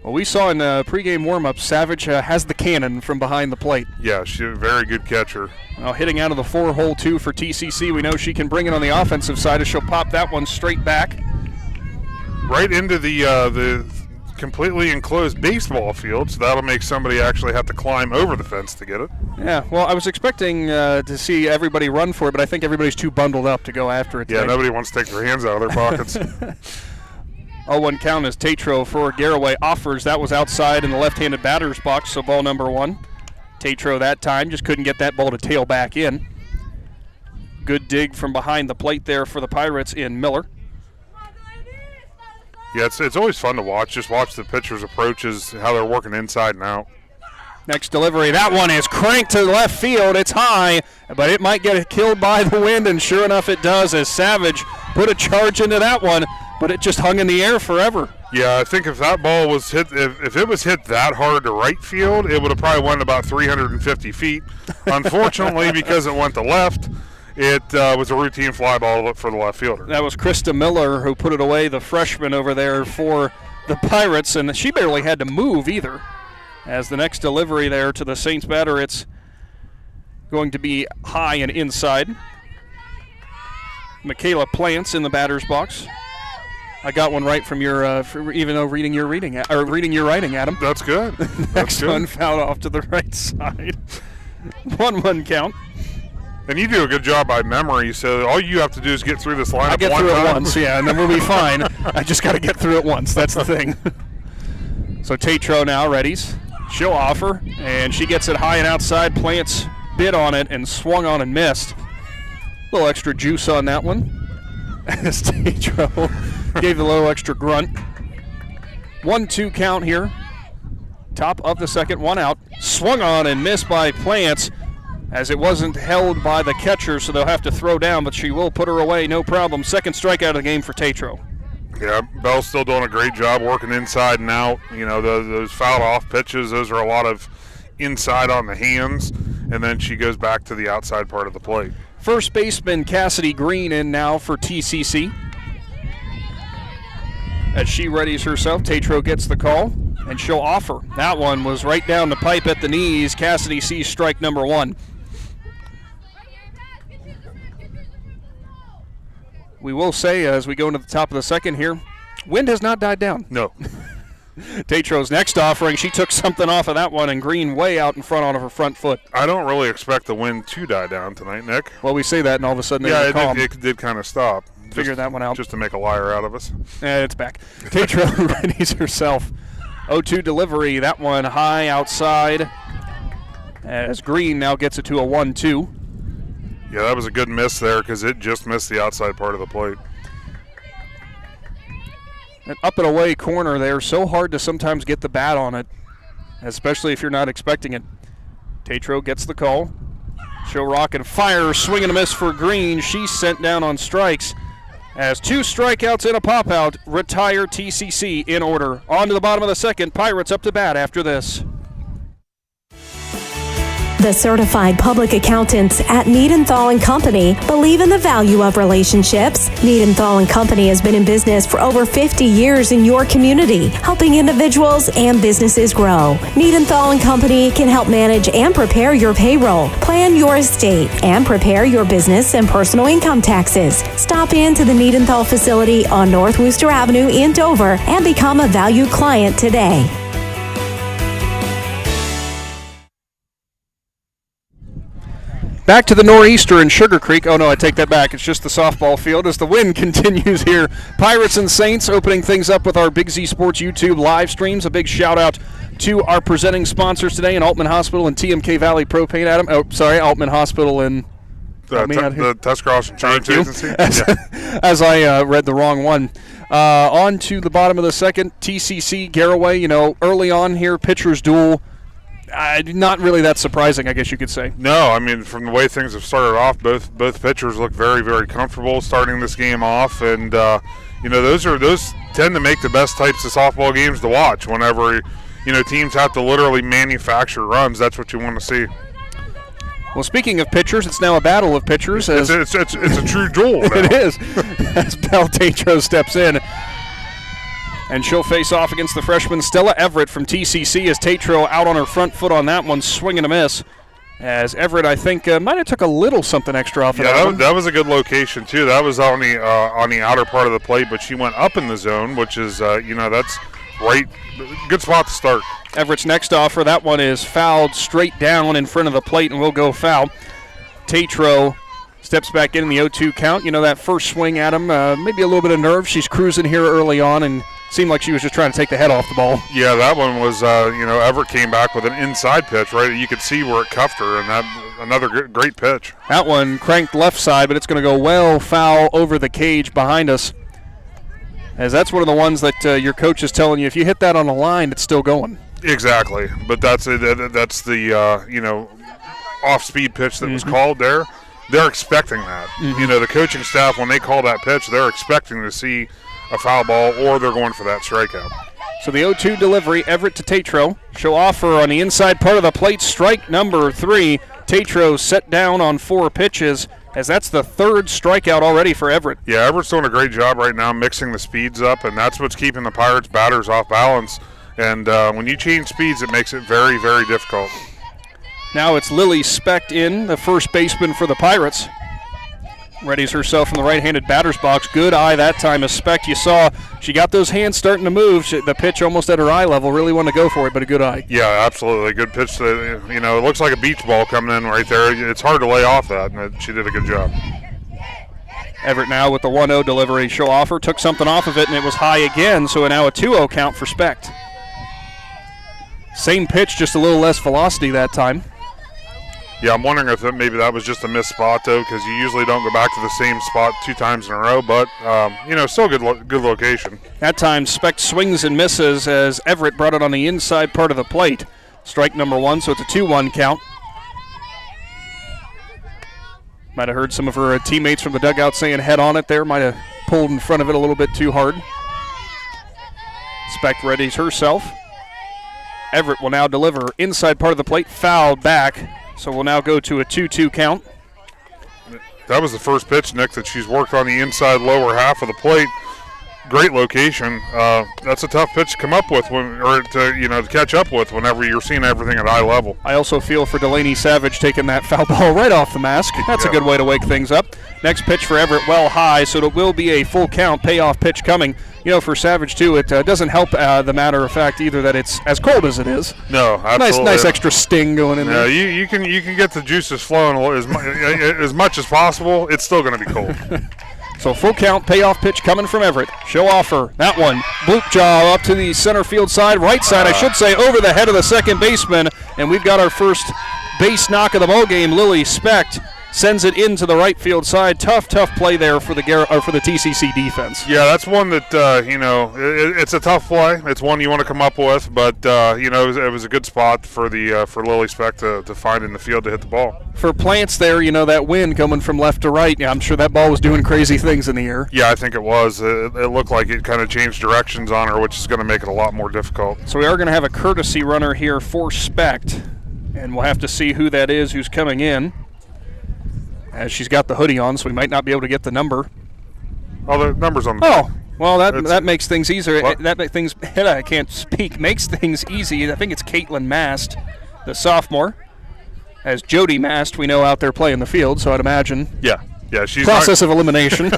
Well, we saw in pregame warm-up, Savage has the cannon from behind the plate. Yeah, she's a very good catcher. Well, hitting out of the 4-hole 2 for T.C.C. We know she can bring it on the offensive side as she'll pop that one straight back. right into the completely enclosed baseball field, so that'll make somebody actually have to climb over the fence to get it. Yeah, well, I was expecting to see everybody run for it, but I think everybody's too bundled up to go after it. Yeah, today. nobody wants to take their hands out of their pockets. 0-1 count as Tatro for Garaway offers. That was outside in the left-handed batter's box, so ball number 1. Tatro that time just couldn't get that ball to tail back in. Good dig from behind the plate there for the Pirates in Miller. Yeah, it's always fun to watch. Just watch the pitchers' approaches, how they're working inside and out. Next delivery, that one is cranked to left field. It's high, but it might get killed by the wind, and sure enough it does as Savage put a charge into that one, but it just hung in the air forever. Yeah, I think if that ball was hit, if it was hit that hard to right field, it would have probably went about 350 feet. Unfortunately, because it went to left, it was a routine fly ball for the left fielder. That was Krista Miller who put it away, the freshman over there for the Pirates, and she barely had to move either. As the next delivery there to the Saints batter, it's going to be high and inside. Michaela Plants in the batter's box. I got one right from your, even though reading your writing, Adam. That's good. Next one fouled off to the right side. 1-1 count. And you do a good job by memory, so all you have to do is get through this lineup I get one through time. it once, yeah, and then we'll be fine. I just got to get through it once. That's the thing. So Tatro now readies. She'll offer, and she gets it high and outside. Plants bid on it and swung on and missed. A little extra juice on that one. As Tatro gave a little extra grunt. 1-2 count here. Top of the second, one out. Swung on and missed by Plants, as it wasn't held by the catcher, so they'll have to throw down, but she will put her away, no problem. Second strikeout of the game for Tatro. Yeah, Bell's still doing a great job working inside and out. You know, those fouled off pitches, those are a lot of inside on the hands, and then she goes back to the outside part of the plate. First baseman Cassidy Green in now for T.C.C. As she readies herself, Tatro gets the call, and she'll offer. That one was right down the pipe at the knees. Cassidy sees strike number 1. We will say, as we go into the top of the second here, wind has not died down. No. Tatro's next offering, she took something off of that one, and Green way out in front on her front foot. I don't really expect the wind to die down tonight, Nick. Well, we say that, and all of a sudden it did kind of stop. Figure that one out. Just to make a liar out of us. It's back. Tatro readies herself. 0-2 delivery, that one high outside, as Green now gets it to a 1-2. Yeah, that was a good miss there because it just missed the outside part of the plate. An up and away corner there, so hard to sometimes get the bat on it, especially if you're not expecting it. Tatro gets the call. She'll rock and fire, swing and a miss for Green. She's sent down on strikes. As 2 strikeouts and a pop-out, retire T.C.C. in order. On to the bottom of the second, Pirates up to bat after this. The certified public accountants at Niedenthal & Company believe in the value of relationships. Niedenthal & Company has been in business for over 50 years in your community, helping individuals and businesses grow. Niedenthal & Company can help manage and prepare your payroll, plan your estate, and prepare your business and personal income taxes. Stop in to the Niedenthal facility on North Worcester Avenue in Dover and become a valued client today. Back to the nor'easter in Sugarcreek. Oh, no, I take that back. It's just the softball field as the wind continues here. Pirates and Saints opening things up with our Big Z Sports YouTube live streams. A big shout-out to our presenting sponsors today in Altman Hospital and TMK Valley Propane. Adam, Altman Hospital and the Tuscarawas Insurance Agency. As I read the wrong one. On to the bottom of the second, T.C.C. Garaway. You know, early on here, pitchers duel. Not really that surprising, I guess you could say. No, I mean, from the way things have started off, both pitchers look very, very comfortable starting this game off, and those tend to make the best types of softball games to watch. Whenever teams have to literally manufacture runs, that's what you want to see. Well, speaking of pitchers, it's now a battle of pitchers. It's a true duel. It is. As Belle Tatro steps in. And she'll face off against the freshman Stella Everett from T.C.C. as Tatro out on her front foot on that one, swing and a miss. As Everett, I think, might have took a little something extra off of that one. That was a good location, too. That was on the outer part of the plate, but she went up in the zone, which is, that's right. Good spot to start. Everett's next offer, that one is fouled straight down in front of the plate and will go foul. Tatro steps back in the 0-2 count. That first swing at him, maybe a little bit of nerve. She's cruising here early on and seemed like she was just trying to take the head off the ball. Yeah, that one was, Everett came back with an inside pitch, right? You could see where it cuffed her, and that another great pitch. That one cranked left side, but it's going to go well foul over the cage behind us. As that's one of the ones that your coach is telling you, if you hit that on a line, it's still going. Exactly, but that's the off-speed pitch that was called there. They're expecting that. The coaching staff, when they call that pitch, they're expecting to see a foul ball or they're going for that strikeout. So the 0-2 delivery, Everett to Tatro. She'll offer on the inside part of the plate, strike number 3. Tatro set down on 4 pitches, as that's the 3rd strikeout already for Everett. Yeah, Everett's doing a great job right now mixing the speeds up, and that's what's keeping the Pirates batters off balance. And when you change speeds, it makes it very, very difficult. Now it's Lily Specht in, the first baseman for the Pirates. Readies herself in the right-handed batter's box. Good eye that time as Specht. You saw she got those hands starting to move. The pitch almost at her eye level. Really wanted to go for it, but a good eye. Yeah, absolutely. Good pitch. It looks like a beach ball coming in right there. It's hard to lay off that, and she did a good job. Everett now with the 1-0 delivery. She'll offer, took something off of it, and it was high again, so now a 2-0 count for Specht. Same pitch, just a little less velocity that time. Yeah, I'm wondering if maybe that was just a missed spot, though, because you usually don't go back to the same spot 2 times in a row, but, still good location. That time, Specht swings and misses as Everett brought it on the inside part of the plate. Strike number 1, so it's a 2-1 count. Might have heard some of her teammates from the dugout saying head on it there. Might have pulled in front of it a little bit too hard. Specht readies herself. Everett will now deliver inside part of the plate, fouled back. So we'll now go to a 2-2 count. That was the first pitch, Nick, that she's worked on the inside lower half of the plate. Great location. That's a tough pitch to come up with to catch up with whenever you're seeing everything at eye level. I also feel for Delaney Savage taking that foul ball right off the mask. That's a good way to wake things up. Next pitch for Everett, well high, so it will be a full count payoff pitch coming. For Savage, too, it doesn't help the matter of fact either that it's as cold as it is. No, absolutely. Nice extra sting going in there. You can get the juices flowing as much as possible. It's still going to be cold. So full count payoff pitch coming from Everett. She'll offer that one. Bloop jaw up to the center field side, right side, I should say, over the head of the second baseman. And we've got our first base knock of the ball game. Lily Specht sends it into the right field side. Tough play there for the T.C.C. defense. Yeah, that's one that it's a tough play. It's one you want to come up with, but it was a good spot for Lily Specht to find in the field to hit the ball. For Plants there, that wind coming from left to right. I'm sure that ball was doing crazy things in the air. Yeah, I think it was. It looked like it kind of changed directions on her, which is going to make it a lot more difficult. So we are going to have a courtesy runner here for Specht, and we'll have to see who that is who's coming in. As she's got the hoodie on, so we might not be able to get the number. Oh, the number's on the Oh, well, that makes things easier. What? I can't speak. Makes things easy. I think it's Caitlin Mast, the sophomore. As Jody Mast, we know out there playing the field, so I'd imagine. Yeah, she's process of elimination.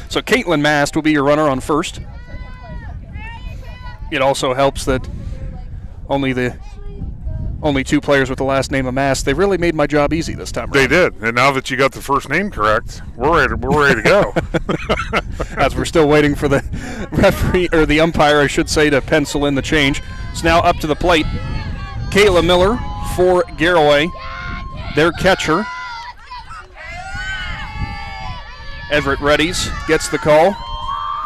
So Caitlin Mast will be your runner on first. It also helps that only 2 players with the last name of Mast. They really made my job easy this time around. They did, and now that you got the first name correct, we're ready to go. As we're still waiting for the referee, or the umpire, I should say, to pencil in the change. It's now up to the plate. Kayla Miller for Garaway, their catcher. Everett readies, gets the call,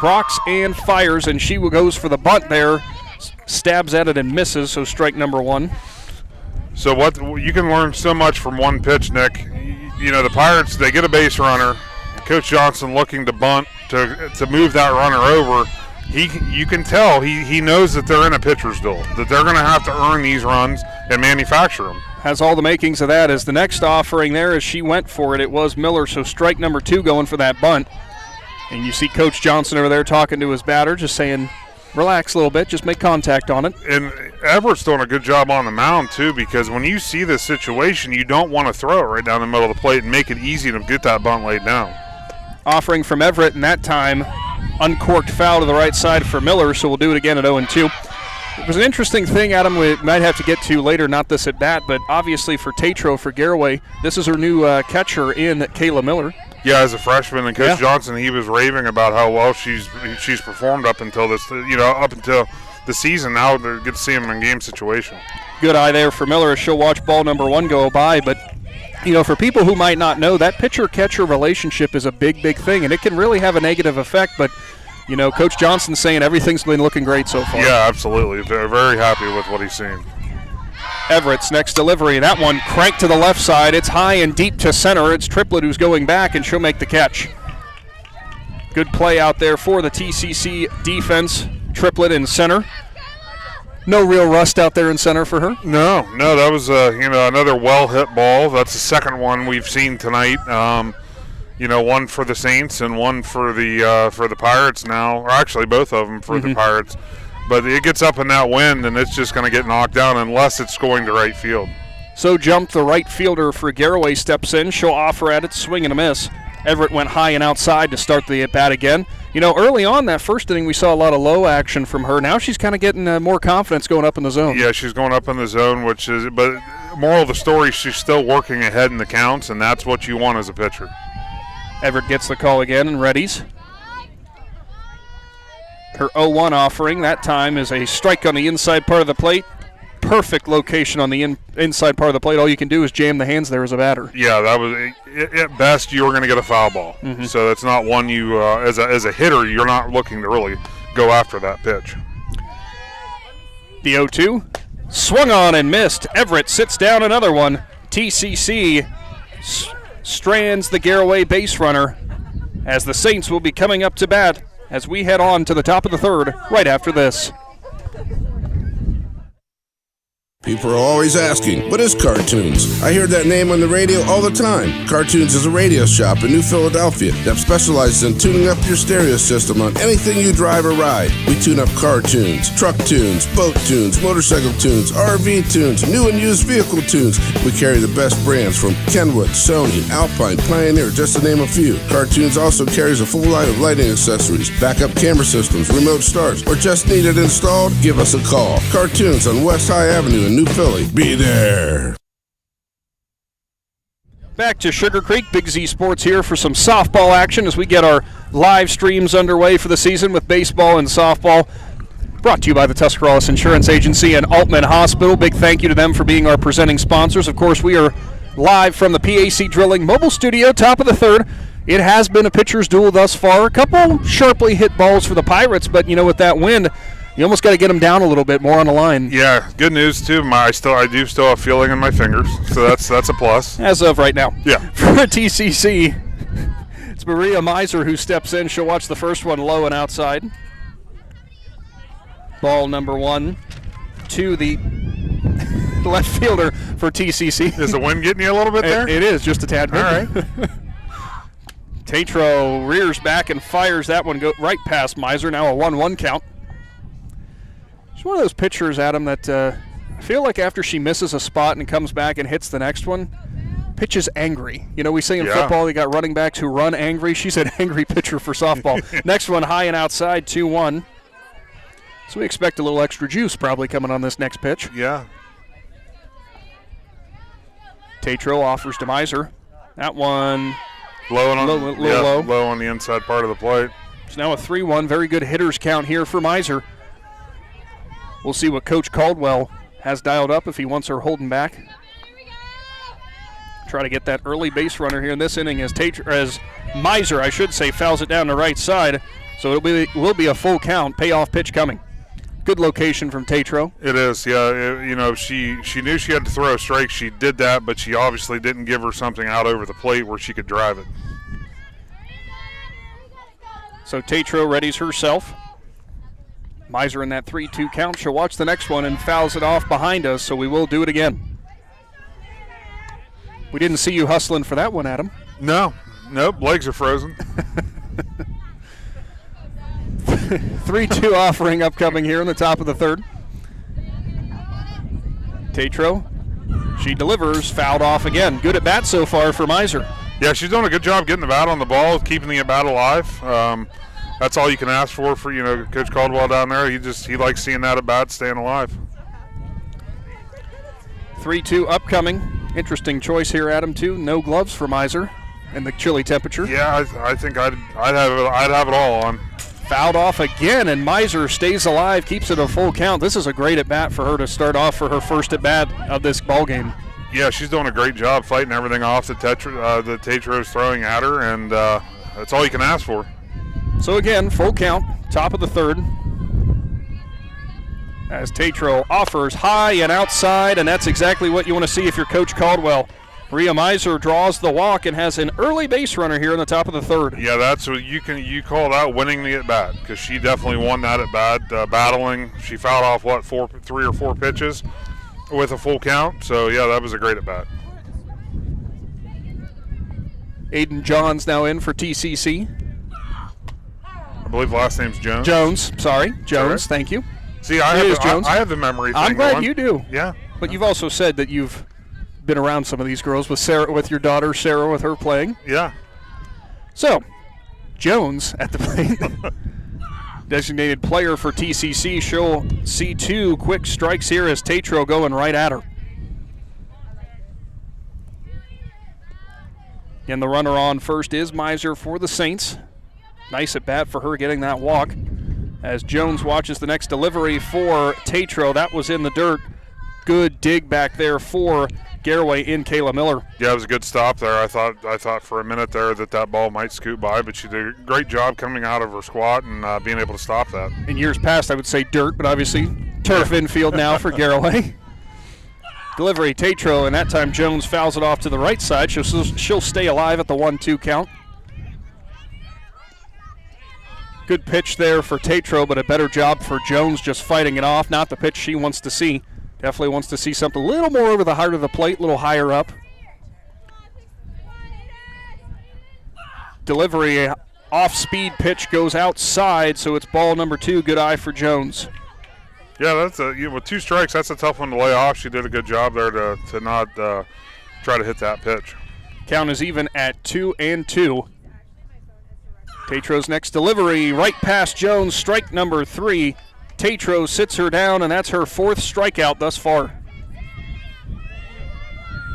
rocks and fires, and she goes for the bunt there, stabs at it and misses, so strike number 1. So you can learn so much from one pitch, Nick. The Pirates, they get a base runner. Coach Johnson looking to bunt to move that runner over. You can tell he knows that they're in a pitcher's duel, that they're going to have to earn these runs and manufacture them. Has all the makings of that. As the next offering there, as she went for it, it was Miller, so strike number 2 going for that bunt. And you see Coach Johnson over there talking to his batter, just saying, relax a little bit, just make contact on it. And Everett's doing a good job on the mound, too, because when you see this situation, you don't want to throw it right down the middle of the plate and make it easy to get that bunt laid down. Offering from Everett, and that time uncorked foul to the right side for Miller, so we'll do it again at 0-2. It was an interesting thing, Adam, we might have to get to later, not this at bat, but obviously for Tatro, for Garaway, this is her new catcher in Kayla Miller. Yeah, as a freshman, and Coach Johnson, he was raving about how well she's performed up until this, up until the season. Now they get to see him in game situation. Good eye there for Miller as she'll watch ball number 1 go by, but for people who might not know, that pitcher-catcher relationship is a big, big thing, and it can really have a negative effect, but Coach Johnson's saying everything's been looking great so far. Yeah, absolutely. They're very happy with what he's seen. Everett's next delivery. That one cranked to the left side. It's high and deep to center. It's Triplett who's going back, and she'll make the catch. Good play out there for the T.C.C. defense. Triplett in center. No real rust out there in center for her. No, that was another well-hit ball. That's the second one we've seen tonight. One for the Saints and one for the Pirates now, or actually both of them for the Pirates. But it gets up in that wind, and it's just going to get knocked down unless it's going to right field. So jumped the right fielder for Garaway, steps in. She'll offer at it, swing and a miss. Everett went high and outside to start the at-bat again. Early on that first inning, we saw a lot of low action from her. Now she's kind of getting more confidence going up in the zone. Yeah, she's going up in the zone, but moral of the story, she's still working ahead in the counts, and that's what you want as a pitcher. Everett gets the call again and readies. Her 0-1 offering, that time is a strike on the inside part of the plate. Perfect location on the inside part of the plate. All you can do is jam the hands there as a batter. Yeah, that was at best you were going to get a foul ball. So that's not one you, as a hitter, you're not looking to really go after that pitch. The 0-2, swung on and missed. Everett sits down another one. T.C.C. strands the Garaway base runner as the Saints will be coming up to bat as we head on to the top of the third right after this. People are always asking, what is Cartoons? I hear that name on the radio all the time. Cartoons is a radio shop in New Philadelphia that specializes in tuning up your stereo system on anything you drive or ride. We tune up car tunes, truck tunes, boat tunes, motorcycle tunes, RV tunes, new and used vehicle tunes. We carry the best brands from Kenwood, Sony, Alpine, Pioneer, just to name a few. Cartoons also carries a full line of lighting accessories, backup camera systems, remote starts, or just need it installed? Give us a call. Cartoons on West High Avenue in New Philly. Be there. Back to Sugarcreek. Big Z Sports here for some softball action as we get our live streams underway for the season with baseball and softball. Brought to you by the Tuscarawas Insurance Agency and Altman Hospital. Big thank you to them for being our presenting sponsors. Of course, we are live from the PAC Drilling Mobile Studio, top of the third. It has been a pitcher's duel thus far. A couple sharply hit balls for the Pirates, but with that wind, you almost got to get them down a little bit more on the line. Yeah, good news too. I do still have feeling in my fingers, so that's a plus. As of right now. Yeah. For T.C.C., it's Maria Miser who steps in. She'll watch the first one low and outside. Ball number 1 to the left fielder for T.C.C. Is the wind getting you a little bit there? It is, just a tad bit. All right. Tatro rears back and fires that one right past Miser. Now a 1-1 count. She's one of those pitchers, Adam, that I feel like after she misses a spot and comes back and hits the next one, pitches angry. We say in football you got running backs who run angry. She's an angry pitcher for softball. Next one high and outside, 2-1. So we expect a little extra juice probably coming on this next pitch. Yeah. Tatro offers to Miser. That one low low on the inside part of the plate. It's now a 3-1. Very good hitters count here for Miser. We'll see what Coach Caldwell has dialed up if he wants her holding back. Try to get that early base runner here in this inning as Miser, I should say, fouls it down the right side. So it will be a full count. Payoff pitch coming. Good location from Tatro. It is, yeah. She knew she had to throw a strike. She did that, but she obviously didn't give her something out over the plate where she could drive it. So Tatro readies herself. Miser in that 3-2 count. She'll watch the next one and fouls it off behind us, so we will do it again. We didn't see you hustling for that one, Adam. No. Nope, legs are frozen. 3-2 offering upcoming here in the top of the third. Tatro, she delivers, fouled off again. Good at bat so far for Miser. Yeah, she's doing a good job getting the bat on the ball, keeping the bat alive. That's all you can ask for Coach Caldwell down there. He likes seeing that at bat staying alive. 3-2 upcoming. Interesting choice here, Adam, too. No gloves for Miser and the chilly temperature. Yeah, I think I'd have it all on. Fouled off again, and Miser stays alive, keeps it a full count. This is a great at-bat for her to start off for her first at-bat of this ball game. Yeah, she's doing a great job fighting everything off that Tatro's throwing at her, and that's all you can ask for. So again, full count, top of the third. As Tatro offers high and outside, and that's exactly what you want to see if you're Coach Caldwell. Rhea Miser draws the walk and has an early base runner here in the top of the third. Yeah, that's what you call that winning the at-bat, because she definitely won that at-bat, battling. She fouled off, 3 or 4 pitches with a full count. So, yeah, that was a great at-bat. Aiden Johns now in for T.C.C. I believe last name's Jones. Jones, Correct. Thank you. See, I have the memory thing I'm glad going. you do. Yeah. But you've also said that you've been around some of these girls with Sarah, with your daughter Sarah, with her playing. Yeah. So, Jones at the plate. Designated player for T.C.C. She'll see 2 quick strikes here as Tatro going right at her. And the runner on first is Miser for the Saints. Nice at bat for her getting that walk. As Jones watches the next delivery for Tatro. That was in the dirt. Good dig back there for Garaway in Kayla Miller. Yeah, it was a good stop there. I thought for a minute there that ball might scoot by, but she did a great job coming out of her squat and being able to stop that. In years past, I would say dirt, but obviously turf infield now for Garaway. Delivery, Tatro, and that time Jones fouls it off to the right side. She'll stay alive at the 1-2 count. Good pitch there for Tatro, but a better job for Jones just fighting it off. Not the pitch she wants to see. Definitely wants to see something a little more over the heart of the plate, a little higher up. Delivery, off-speed pitch goes outside, so it's ball number 2. Good eye for Jones. Yeah, that's with 2 strikes, that's a tough one to lay off. She did a good job there to not try to hit that pitch. Count is even at 2-2. Tatro's next delivery, right past Jones, strike number 3. Tatro sits her down, and that's her 4th strikeout thus far.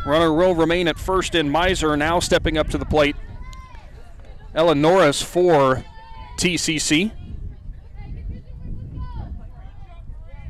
Runner will remain at first in Miser, now stepping up to the plate. Ella Norris for T.C.C.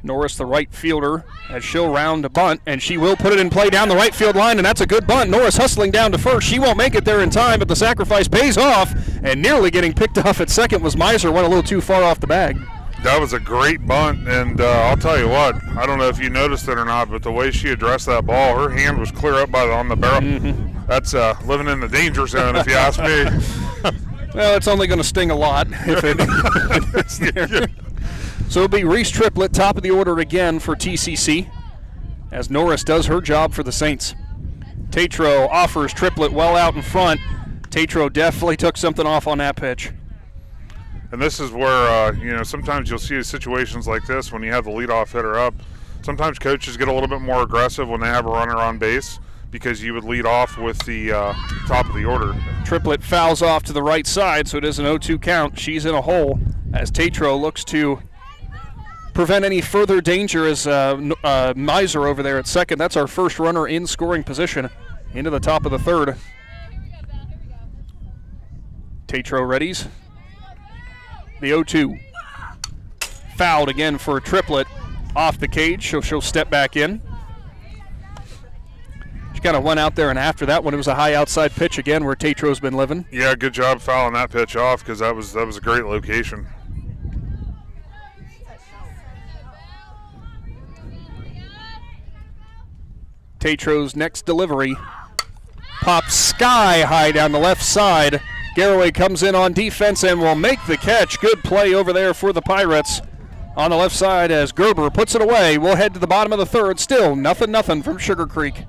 Norris, the right fielder, as she'll round a bunt, and she will put it in play down the right field line, and that's a good bunt. Norris hustling down to first. She won't make it there in time, but the sacrifice pays off, and nearly getting picked off at second was Miser. Went a little too far off the bag. That was a great bunt, and I'll tell you what, I don't know if you noticed it or not, but the way she addressed that ball, her hand was clear up on the barrel. Mm-hmm. That's living in the danger zone, if you ask me. Well, it's only going to sting a lot if it's there. So it'll be Reese Triplett, top of the order again for T.C.C. as Norris does her job for the Saints. Tatro offers Triplett well out in front. Tatro definitely took something off on that pitch. And this is where, sometimes you'll see situations like this when you have the leadoff hitter up. Sometimes coaches get a little bit more aggressive when they have a runner on base because you would lead off with the top of the order. Triplett fouls off to the right side, so it is an 0-2 count. She's in a hole as Tatro looks to prevent any further danger as Miser over there at second. That's our first runner in scoring position into the top of the third. Tatro readies. The 0-2. Fouled again for Triplett off the cage, so she'll step back in. She kind of went out there, and after that one, it was a high outside pitch again where Tatro's been living. Yeah, good job fouling that pitch off because that was a great location. Tatro's next delivery pops sky high down the left side. Garaway comes in on defense and will make the catch. Good play over there for the Pirates on the left side as Gerber puts it away. We'll head to the bottom of the third. Still nothing from Sugarcreek.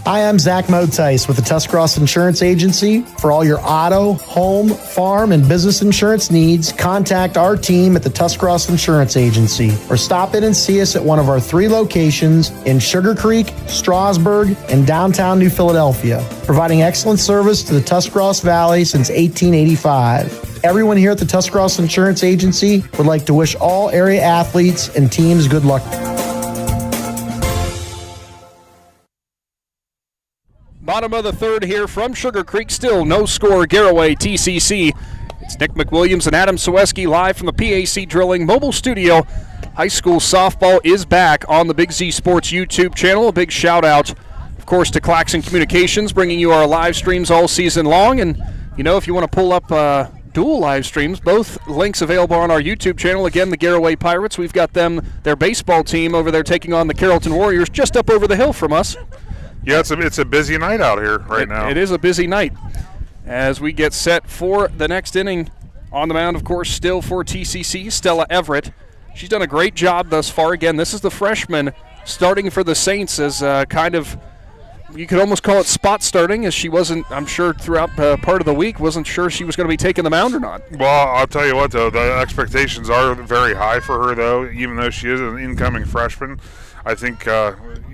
Hi, I'm Zach Motice with the Tuscarawas Insurance Agency. For all your auto, home, farm, and business insurance needs, contact our team at the Tuscarawas Insurance Agency or stop in and see us at one of our 3 locations in Sugarcreek, Strasburg, and downtown New Philadelphia, providing excellent service to the Tuscarawas Valley since 1885. Everyone here at the Tuscarawas Insurance Agency would like to wish all area athletes and teams good luck. Bottom of the third here from Sugarcreek. Still no score. Garaway, T.C.C. It's Nick McWilliams and Adam Soweski live from the PAC Drilling Mobile Studio. High school softball is back on the Big Z Sports YouTube channel. A big shout out, of course, to Claxon Communications, bringing you our live streams all season long. And, you know, if you want to pull up dual live streams, both links available on our YouTube channel. Again, the Garaway Pirates. We've got them, their baseball team over there taking on the Carrollton Warriors just up over the hill from us. Yeah, it's a busy night out here right now. It is a busy night as we get set for the next inning. On the mound, of course, still for T.C.C., Stella Everett. She's done a great job thus far. Again, this is the freshman starting for the Saints as kind of, you could almost call it spot starting, as she wasn't, I'm sure, throughout part of the week, wasn't sure she was going to be taking the mound or not. Well, I'll tell you what, though, the expectations are very high for her, though, even though she is an incoming freshman. I think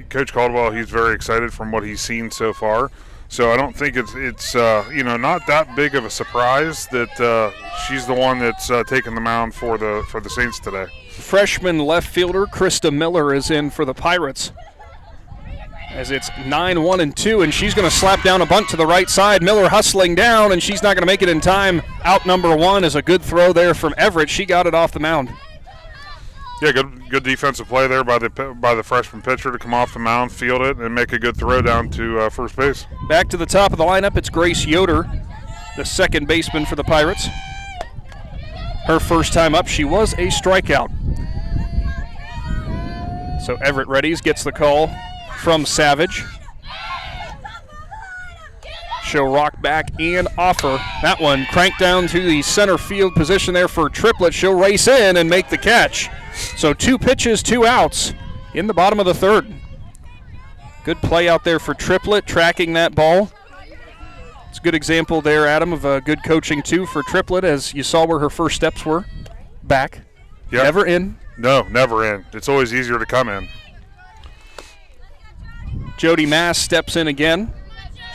Coach Caldwell, he's very excited from what he's seen so far. So I don't think it's not that big of a surprise that she's the one that's taking the mound for the Saints today. Freshman left fielder Krista Miller is in for the Pirates, as it's 9-1-2, and she's going to slap down a bunt to the right side. Miller hustling down, and she's not going to make it in time. Out number 1 is a good throw there from Everett. She got it off the mound. Yeah, good defensive play there by the freshman pitcher to come off the mound, field it, and make a good throw down to first base. Back to the top of the lineup, it's Grace Yoder, the second baseman for the Pirates. Her first time up, she was a strikeout. So Everett Reddies gets the call from Savage. She'll rock back and offer. That one cranked down to the center field position there for Triplett. She'll race in and make the catch. So 2 pitches, 2 outs in the bottom of the third. Good play out there for Triplett, tracking that ball. It's a good example there, Adam, of good coaching, too, for Triplett, as you saw where her first steps were. Back. Yep. Never in. No, never in. It's always easier to come in. Jody Mass steps in again.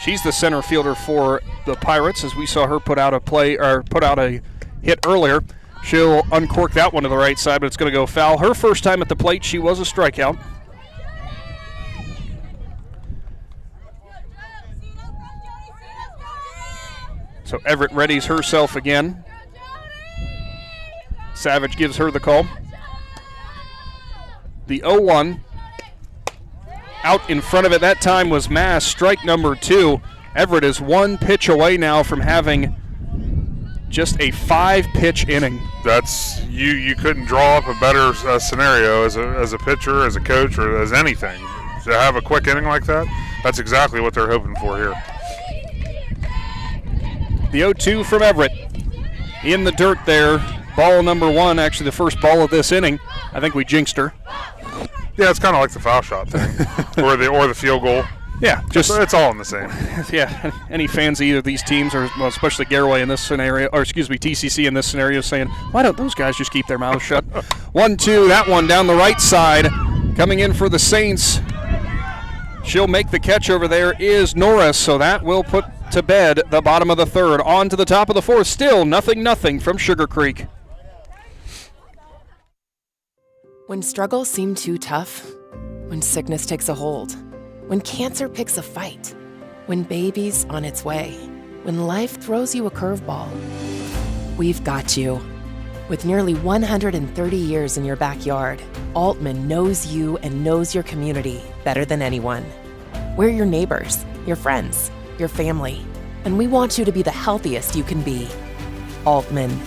She's the center fielder for the Pirates, as we saw her put out a hit earlier. She'll uncork that one to the right side, but it's going to go foul. Her first time at the plate, she was a strikeout. So Everett readies herself again. Savage gives her the call. The 0-1. Out in front of it that time was Mass, strike number 2. Everett is 1 pitch away now from having just a 5-pitch inning. That's you couldn't draw up a better scenario as a pitcher, as a coach, or as anything. To have a quick inning like that, that's exactly what they're hoping for here. The 0-2 from Everett. In the dirt there. Ball number 1, actually the first ball of this inning. I think we jinxed her. Yeah, it's kind of like the foul shot thing, or the field goal. Yeah, just it's all in the same. Yeah, any fans of either of these teams, or well, especially Garaway in this scenario, or excuse me, T.C.C. in this scenario, saying, why don't those guys just keep their mouths shut? 1-2, that one down the right side, coming in for the Saints. She'll make the catch over there is Norris, so that will put to bed the bottom of the third. On to the top of the fourth, still 0-0 from Sugarcreek. When struggles seem too tough, when sickness takes a hold, when cancer picks a fight, when baby's on its way, when life throws you a curveball, we've got you. With nearly 130 years in your backyard, Altman knows you and knows your community better than anyone. We're your neighbors, your friends, your family, and we want you to be the healthiest you can be. Altman,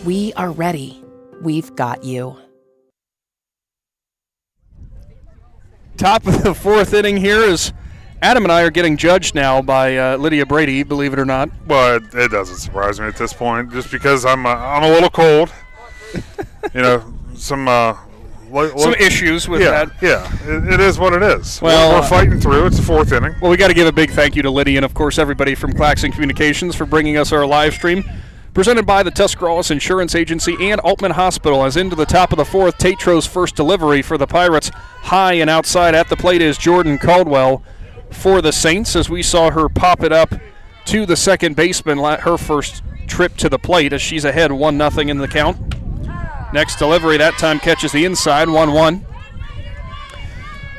we are ready. We've got you. Top of the fourth inning here is Adam and I are getting judged now by Lydia Brady, believe it or not. Well, it doesn't surprise me at this point, just because I'm a little cold. You know, some some issues with that. Yeah, it is what it is. Well, we're fighting through. It's the 4th inning. Well, we got to give a big thank you to Lydia and, of course, everybody from Claxon Communications for bringing us our live stream. Presented by the Tuscarawas Insurance Agency and Altman Hospital. As into the top of the 4th, Tatro's first delivery for the Pirates. High and outside at the plate is Jordan Caldwell for the Saints, as we saw her pop it up to the second baseman, her first trip to the plate, as she's ahead 1-0 in the count. Next delivery that time catches the inside, 1-1.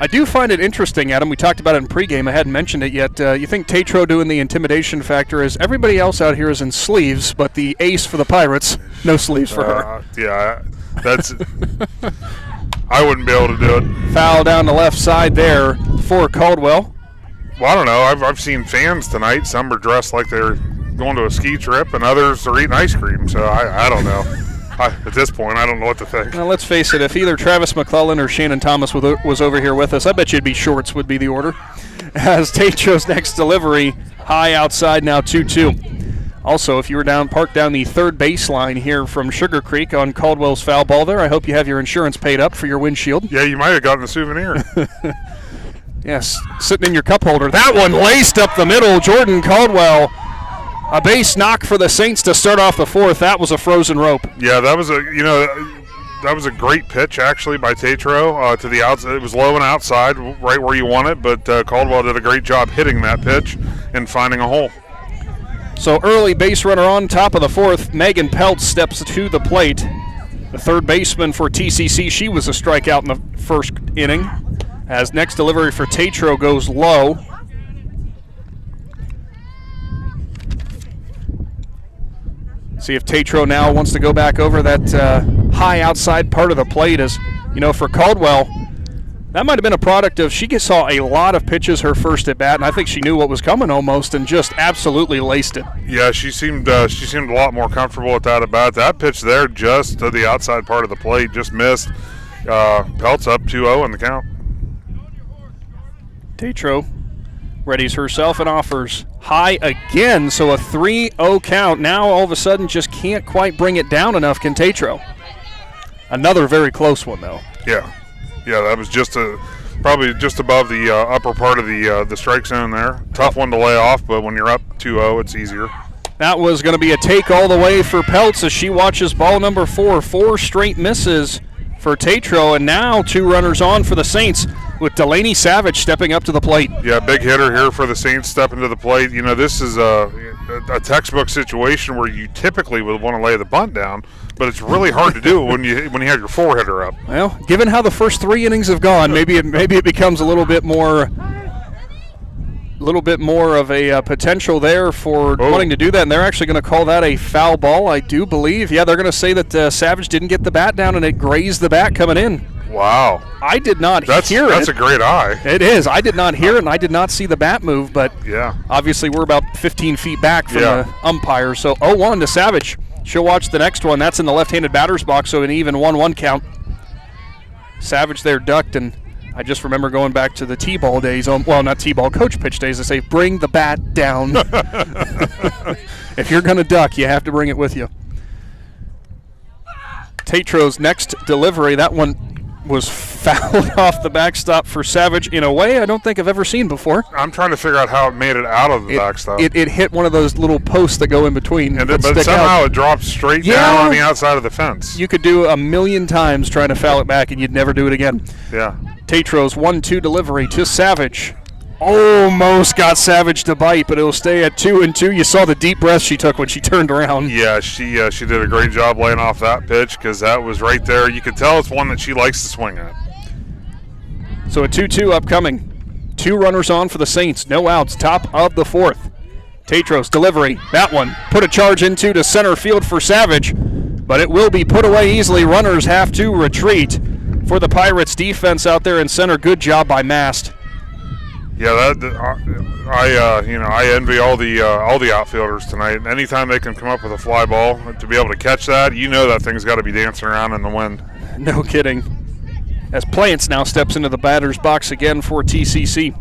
I do find it interesting, Adam. We talked about it in pregame. I hadn't mentioned it yet. You think Tatro doing the intimidation factor is everybody else out here is in sleeves, but the ace for the Pirates, no sleeves for her. Yeah, that's. I wouldn't be able to do it. Foul down the left side there for Caldwell. Well, I don't know. I've seen fans tonight. Some are dressed like they're going to a ski trip, and others are eating ice cream. So I don't know. At this point, I don't know what to think. Now, let's face it. If either Travis McClellan or Shannon Thomas was over here with us, I bet you it'd be shorts would be the order. As Tatro's next delivery, high outside now 2-2. Also, if you were parked down the third baseline here from Sugarcreek on Caldwell's foul ball there, I hope you have your insurance paid up for your windshield. Yeah, you might have gotten a souvenir. Yes, sitting in your cup holder. That one laced up the middle. Jordan Caldwell, a base knock for the Saints to start off the 4th. That was a frozen rope. Yeah, that was a great pitch actually by Tatro to the outside. It was low and outside, right where you want it, but Caldwell did a great job hitting that pitch and finding a hole. So early base runner on top of the 4th. Megan Peltz steps to the plate. The third baseman for T.C.C. She was a strikeout in the first inning. As next delivery for Tatro goes low. See if Tatro now wants to go back over that high outside part of the plate. As you know, for Caldwell, that might have been a product of she saw a lot of pitches her first at bat, and I think she knew what was coming almost, and just absolutely laced it. Yeah, she seemed a lot more comfortable with that at bat. That pitch there, just to the outside part of the plate, just missed. Peltz up 2-0 in the count. Tatro readies herself and offers high again, so a 3-0 count. Now all of a sudden just can't quite bring it down enough, can Tatro. Another very close one, though. Yeah, that was probably just above the upper part of the strike zone there. Tough one to lay off, but when you're up 2-0, it's easier. That was going to be a take all the way for Peltz as she watches ball number 4. 4 straight misses for Tatro, and now 2 runners on for the Saints, with Delaney Savage stepping up to the plate. Yeah, big hitter here for the Saints stepping to the plate. You know, this is a textbook situation where you typically would want to lay the bunt down, but it's really hard to do when you have your 4-hitter up. Well, given how the first 3 innings have gone, maybe it becomes a little bit more of a potential there for wanting to do that, and they're actually going to call that a foul ball, I do believe. Yeah, they're going to say that Savage didn't get the bat down and it grazed the bat coming in. Wow. I did not hear it. That's a great eye. It is. I did not hear it, and I did not see the bat move, but yeah, obviously we're about 15 feet back from the umpire. So 0-1 to Savage. She'll watch the next one. That's in the left-handed batter's box, so an even 1-1 count. Savage there ducked, and I just remember going back to the T-ball days. Well, not T-ball, coach pitch days. They say, bring the bat down. If you're going to duck, you have to bring it with you. Tatro's next delivery, that one was fouled off the backstop for Savage in a way I don't think I've ever seen before. I'm trying to figure out how it made it out of the backstop. It hit one of those little posts that go in between. But somehow it dropped straight down on the outside of the fence. You could do a million times trying to foul it back and you'd never do it again. Yeah. Tatro's 1-2 delivery to Savage. Almost got Savage to bite, but it'll stay at 2-2. You saw the deep breath she took when she turned around. Yeah, she did a great job laying off that pitch because that was right there. You could tell it's one that she likes to swing at. So a 2-2 upcoming. 2 runners on for the Saints. No outs. Top of the 4th. Tatro's delivery. That one put a charge into to center field for Savage, but it will be put away easily. Runners have to retreat for the Pirates defense out there in center. Good job by Mast. Yeah, I envy all the outfielders tonight. Anytime they can come up with a fly ball to be able to catch that, you know that thing's got to be dancing around in the wind. No kidding. As Plants now steps into the batter's box again for T.C.C.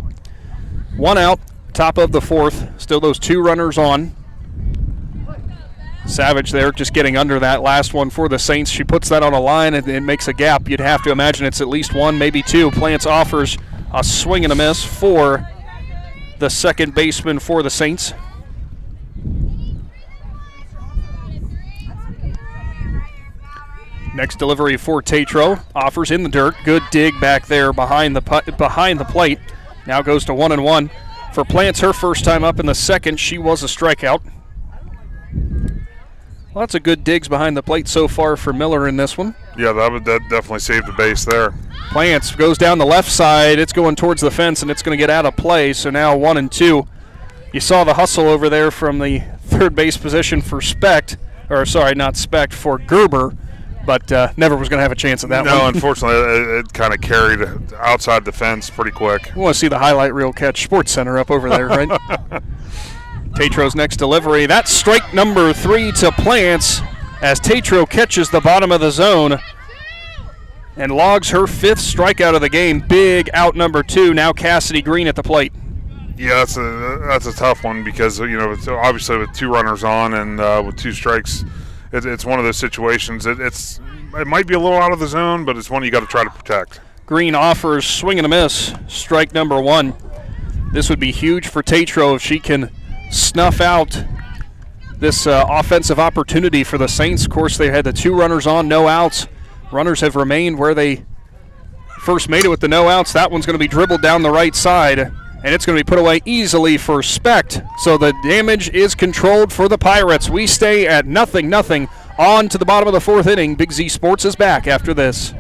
1 out, top of the 4th. Still those 2 runners on. Savage there just getting under that last one for the Saints. She puts that on a line and it makes a gap. You'd have to imagine it's at least one, maybe two. Plants offers a swing and a miss for the second baseman for the Saints. Next delivery for Tatro. Offers in the dirt. Good dig back there behind the plate. Now goes to 1-1. For Plants, her first time up in the second, she was a strikeout. Lots of good digs behind the plate so far for Miller in this one. Yeah, that definitely saved the base there. Plants goes down the left side. It's going towards the fence, and it's going to get out of play. So now 1-2. You saw the hustle over there from the third base position for for Gerber, but never was going to have a chance at that one. No, unfortunately, it kind of carried outside the fence pretty quick. You want to see the highlight reel catch Sports Center up over there, right? Tatro's next delivery. That's strike number 3 to Plants as Tatro catches the bottom of the zone and logs her 5th strikeout of the game. Big out number 2. Now Cassidy Green at the plate. Yeah, that's a tough one because, it's obviously with 2 runners on and with 2 strikes, it's one of those situations. It might be a little out of the zone, but it's one you got to try to protect. Green offers swing and a miss. Strike number 1. This would be huge for Tatro if she can snuff out this offensive opportunity for the Saints. Of course, they had the 2 runners on, no outs. Runners have remained where they first made it with the no outs. That one's going to be dribbled down the right side, and it's going to be put away easily for Specht. So the damage is controlled for the Pirates. We stay at 0-0 on to the bottom of the 4th inning. Big Z Sports is back after this.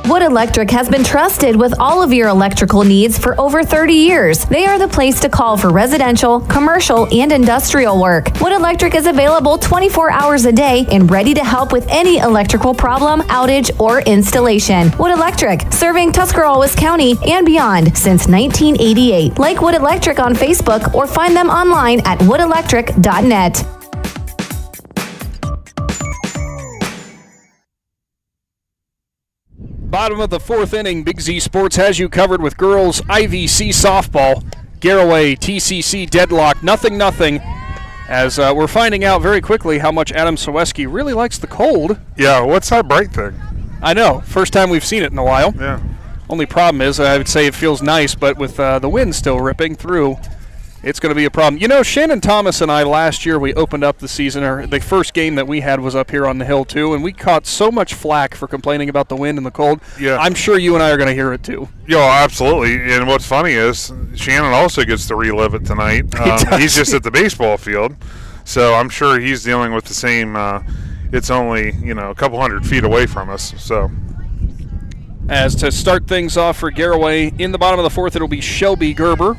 Wood Electric has been trusted with all of your electrical needs for over 30 years. They are the place to call for residential, commercial, and industrial work. Wood Electric is available 24 hours a day and ready to help with any electrical problem, outage, or installation. Wood Electric, serving Tuscarawas County and beyond since 1988. Like Wood Electric on Facebook or find them online at woodelectric.net. Bottom of the 4th inning, Big Z Sports has you covered with girls IVC softball. Garaway T.C.C. deadlock, 0-0. As we're finding out very quickly how much Adam Soweski really likes the cold. Yeah, what's that bright thing? I know, first time we've seen it in a while. Yeah. Only problem is I would say it feels nice, but with the wind still ripping through, it's going to be a problem. Shannon Thomas and I last year, we opened up the season, or the first game that we had was up here on the hill too, and we caught so much flack for complaining about the wind and the cold. Yeah. I'm sure you and I are going to hear it too. Yeah, absolutely. And what's funny is Shannon also gets to relive it tonight. He's just at the baseball field, so I'm sure he's dealing with the same. It's only a couple hundred feet away from us. So, as to start things off for Garaway in the bottom of the 4th, it'll be Shelby Gerber.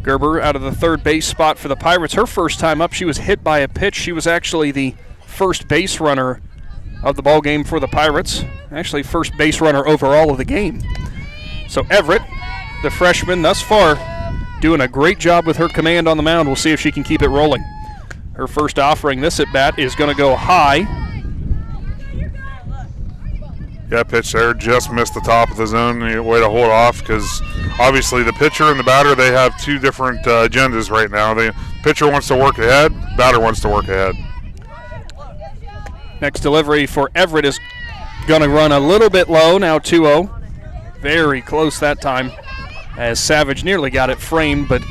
Gerber out of the third base spot for the Pirates. Her first time up, she was hit by a pitch. She was actually the first base runner of the ball game for the Pirates. Actually, first base runner overall of the game. So Everett, the freshman thus far, doing a great job with her command on the mound. We'll see if she can keep it rolling. Her first offering this at bat is going to go high. Yeah, pitch there, just missed the top of the zone. Way to hold off because obviously the pitcher and the batter, they have 2 different agendas right now. The pitcher wants to work ahead, batter wants to work ahead. Next delivery for Everett is going to run a little bit low, now 2-0. Very close that time as Savage nearly got it framed but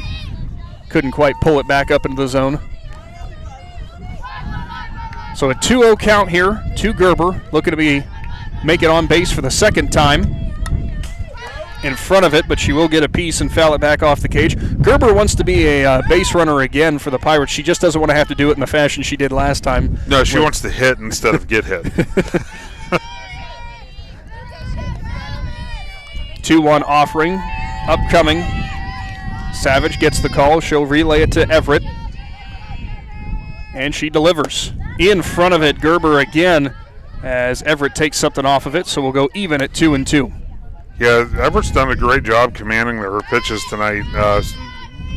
couldn't quite pull it back up into the zone. So a 2-0 count here to Gerber, looking to make it on base for the second time in front of it, but she will get a piece and foul it back off the cage. Gerber wants to be a base runner again for the Pirates. She just doesn't want to have to do it in the fashion she did last time. No, she wants to hit instead of get hit. 2-1 offering upcoming. Savage gets the call. She'll relay it to Everett, and she delivers. In front of it, Gerber again, as Everett takes something off of it, so we'll go even at 2-2. Yeah, Everett's done a great job commanding her pitches tonight.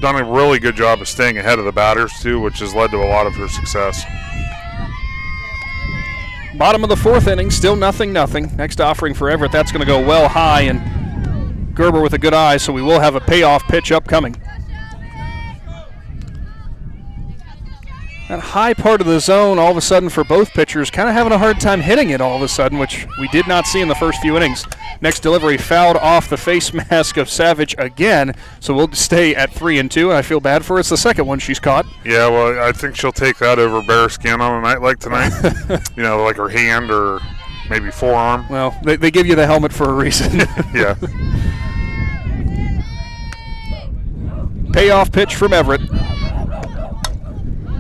Done a really good job of staying ahead of the batters, too, which has led to a lot of her success. Bottom of the 4th inning, still 0-0. Next offering for Everett, that's going to go well high, and Gerber with a good eye, so we will have a payoff pitch upcoming. That high part of the zone, all of a sudden, for both pitchers, kind of having a hard time hitting it all of a sudden, which we did not see in the first few innings. Next delivery fouled off the face mask of Savage again, so we'll stay at 3-2, and I feel bad for her. It's the second one she's caught. Yeah, well, I think she'll take that over bare skin on a night like tonight. Like her hand or maybe forearm. Well, they give you the helmet for a reason. Yeah. Payoff pitch from Everett.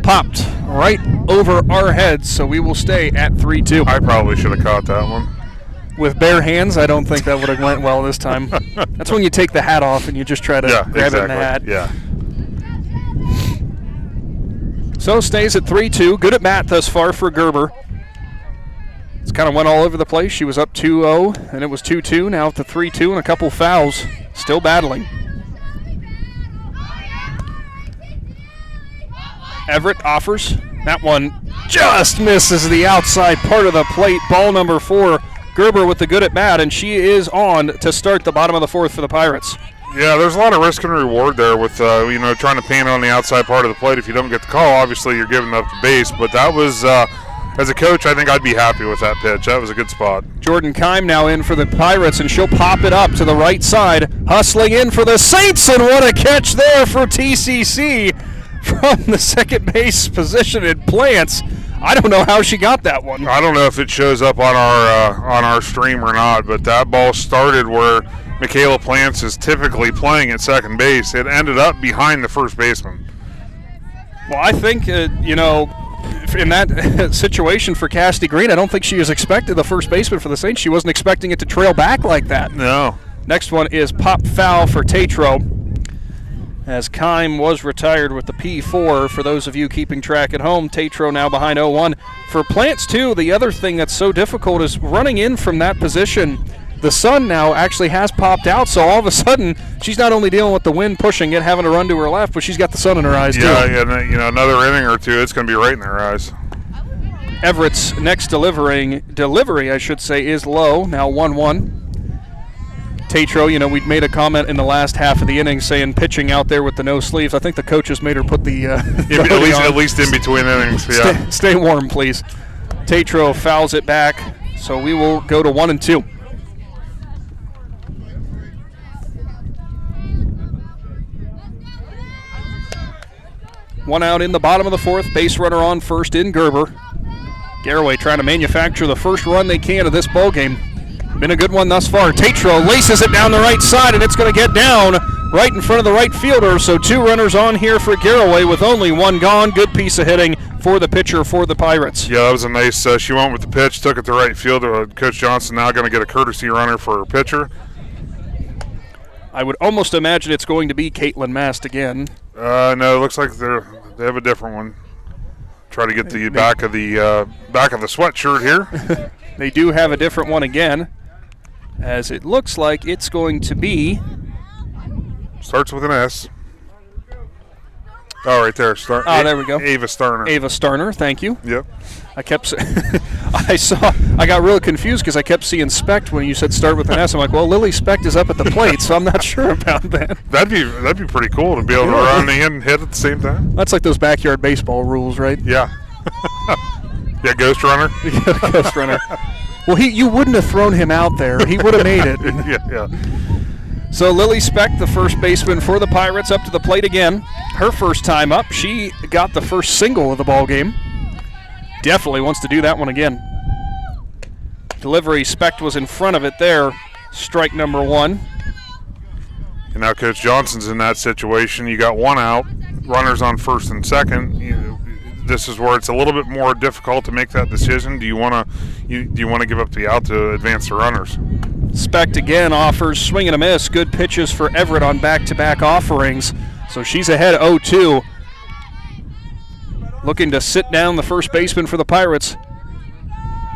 Popped right over our heads, so we will stay at 3-2. I probably should have caught that one. With bare hands, I don't think that would have went well this time. That's when you take the hat off and you just try to grab it in the hat. Yeah. So stays at 3-2. Good at bat thus far for Gerber. It's kind of went all over the place. She was up 2-0, and it was 2-2. Now to 3-2 and a couple fouls. Still battling. Everett offers. That one just misses the outside part of the plate. Ball number 4. Gerber with the good at bat, and she is on to start the bottom of the 4th for the Pirates. Yeah, there's a lot of risk and reward there with, trying to pan on the outside part of the plate. If you don't get the call, obviously you're giving up the base. But that was, as a coach, I think I'd be happy with that pitch. That was a good spot. Jordan Keim now in for the Pirates, and she'll pop it up to the right side. Hustling in for the Saints, and what a catch there for T.C.C. from the second base position in Plants. I don't know how she got that one. I don't know if it shows up on our stream or not, but that ball started where Michaela Plants is typically playing at second base. It ended up behind the first baseman. Well, I think, in that situation for Cassidy Green, I don't think she was expected the first baseman for the Saints. She wasn't expecting it to trail back like that. No. Next one is pop foul for Tatro, as Keim was retired with the P4. For those of you keeping track at home, Tatro now behind 0-1. For Plants, too, the other thing that's so difficult is running in from that position. The sun now actually has popped out, so all of a sudden she's not only dealing with the wind pushing it, having to run to her left, but she's got the sun in her eyes, too. Yeah, another inning or two, it's going to be right in their eyes. Everett's next delivery, I should say, is low, now 1-1. Tatro, we'd made a comment in the last half of the inning saying pitching out there with the no sleeves. I think the coaches made her put the at least in between innings. Yeah. Stay warm, please. Tatro fouls it back, so we will go to 1-2. One out in the bottom of the 4th. Base runner on first in Gerber. Garaway trying to manufacture the first run they can of this ball game. Been a good one thus far. Tatro laces it down the right side, and it's going to get down right in front of the right fielder. So 2 runners on here for Garaway with only 1 gone. Good piece of hitting for the pitcher for the Pirates. Yeah, that was a nice, she went with the pitch, took it to right field. Coach Johnson now going to get a courtesy runner for her pitcher. I would almost imagine it's going to be Caitlin Mast again. No, it looks like they have a different one. Try to get the back of the sweatshirt here. They do have a different one again, as it looks like it's going to be. Starts with an S. Oh, right there. There we go. Ava Starner. Ava Starner, thank you. Yep. I got real confused because I kept seeing Specht when you said start with an S. I'm like, well, Lily Specht is up at the plate, so I'm not sure about that. That'd be pretty cool to be able to run and hit at the same time. That's like those backyard baseball rules, right? Yeah. Yeah, ghost runner. Ghost runner. Well, you wouldn't have thrown him out there. He would have made it. Yeah. So Lily Specht, the first baseman for the Pirates, up to the plate again. Her first time up. She got the first single of the ball game. Definitely wants to do that one again. Delivery, Specht was in front of it there. Strike number 1. And now Coach Johnson's in that situation. You got 1 out, runners on first and second. This is where it's a little bit more difficult to make that decision. Do you want to give up the out to advance the runners? Specht again offers, swing and a miss. Good pitches for Everett on back-to-back offerings. So she's ahead 0-2. Looking to sit down the first baseman for the Pirates.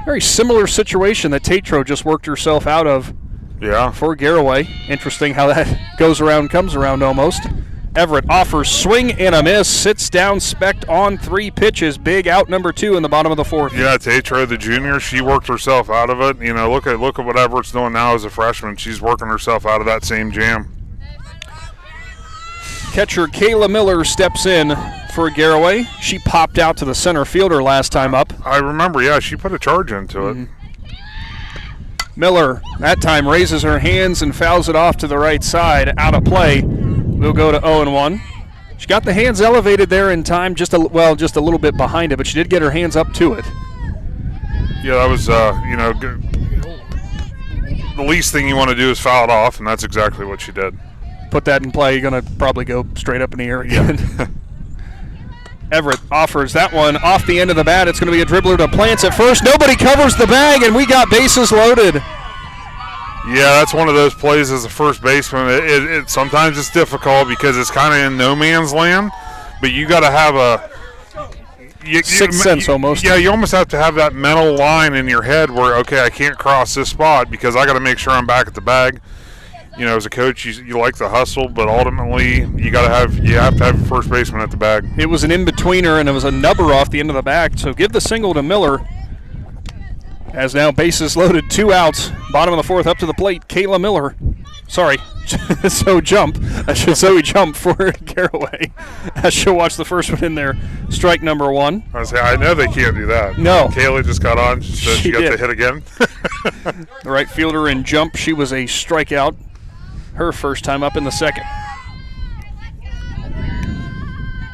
Very similar situation that Tatro just worked herself out of. Yeah. For Garaway. Interesting how that goes around, comes around almost. Everett offers, swing and a miss, sits down Specht on 3 pitches. Big out number 2 in the bottom of the 4th. Yeah, Tatro, the junior, she worked herself out of it. Look at what Everett's doing now as a freshman. She's working herself out of that same jam. Catcher Kayla Miller steps in for Garaway. She popped out to the center fielder last time up. I remember, yeah, she put a charge into it. Miller, that time, raises her hands and fouls it off to the right side. Out of play. We'll go to 0-1. She got the hands elevated there in time, just a little bit behind it, but she did get her hands up to it. Yeah, that was, good. The least thing you want to do is foul it off, and that's exactly what she did. Put that in play, you're going to probably go straight up in the air again. Yeah. Everett offers that one off the end of the bat. It's going to be a dribbler to Plants at first. Nobody covers the bag, and we got bases loaded. Yeah, that's one of those plays as a first baseman. It sometimes it's difficult because it's kind of in no man's land, but you got to have a sixth sense almost. Yeah, you almost have to have that mental line in your head where, okay, I can't cross this spot because I got to make sure I'm back at the bag. As a coach, you like the hustle, but ultimately you have to have a first baseman at the bag. It was an in-betweener, and it was a nubber off the end of the bag, so give the single to Miller. As now bases loaded, 2 outs. Bottom of the fourth, up to the plate, Kayla Miller. Sorry, Zoe Jump for Garaway. As she'll watch the first one in there. Strike number 1. I know they can't do that. No. Kayla just got on, so she got the hit again. The right fielder in Jump, she was a strikeout. Her first time up in the second.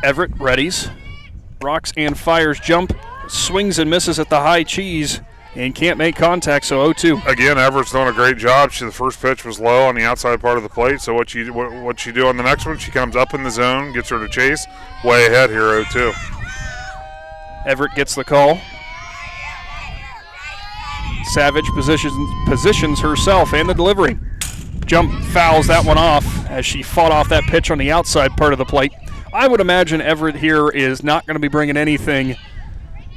Everett readies, rocks and fires. Jump, swings and misses at the high cheese, and can't make contact, so 0-2. Again, Everett's doing a great job. The first pitch was low on the outside part of the plate, so what she do on the next one, she comes up in the zone, gets her to chase, way ahead here, 0-2. Everett gets the call. Savage positions herself and the delivery. Jump fouls that one off as she fought off that pitch on the outside part of the plate. I would imagine Everett here is not going to be bringing anything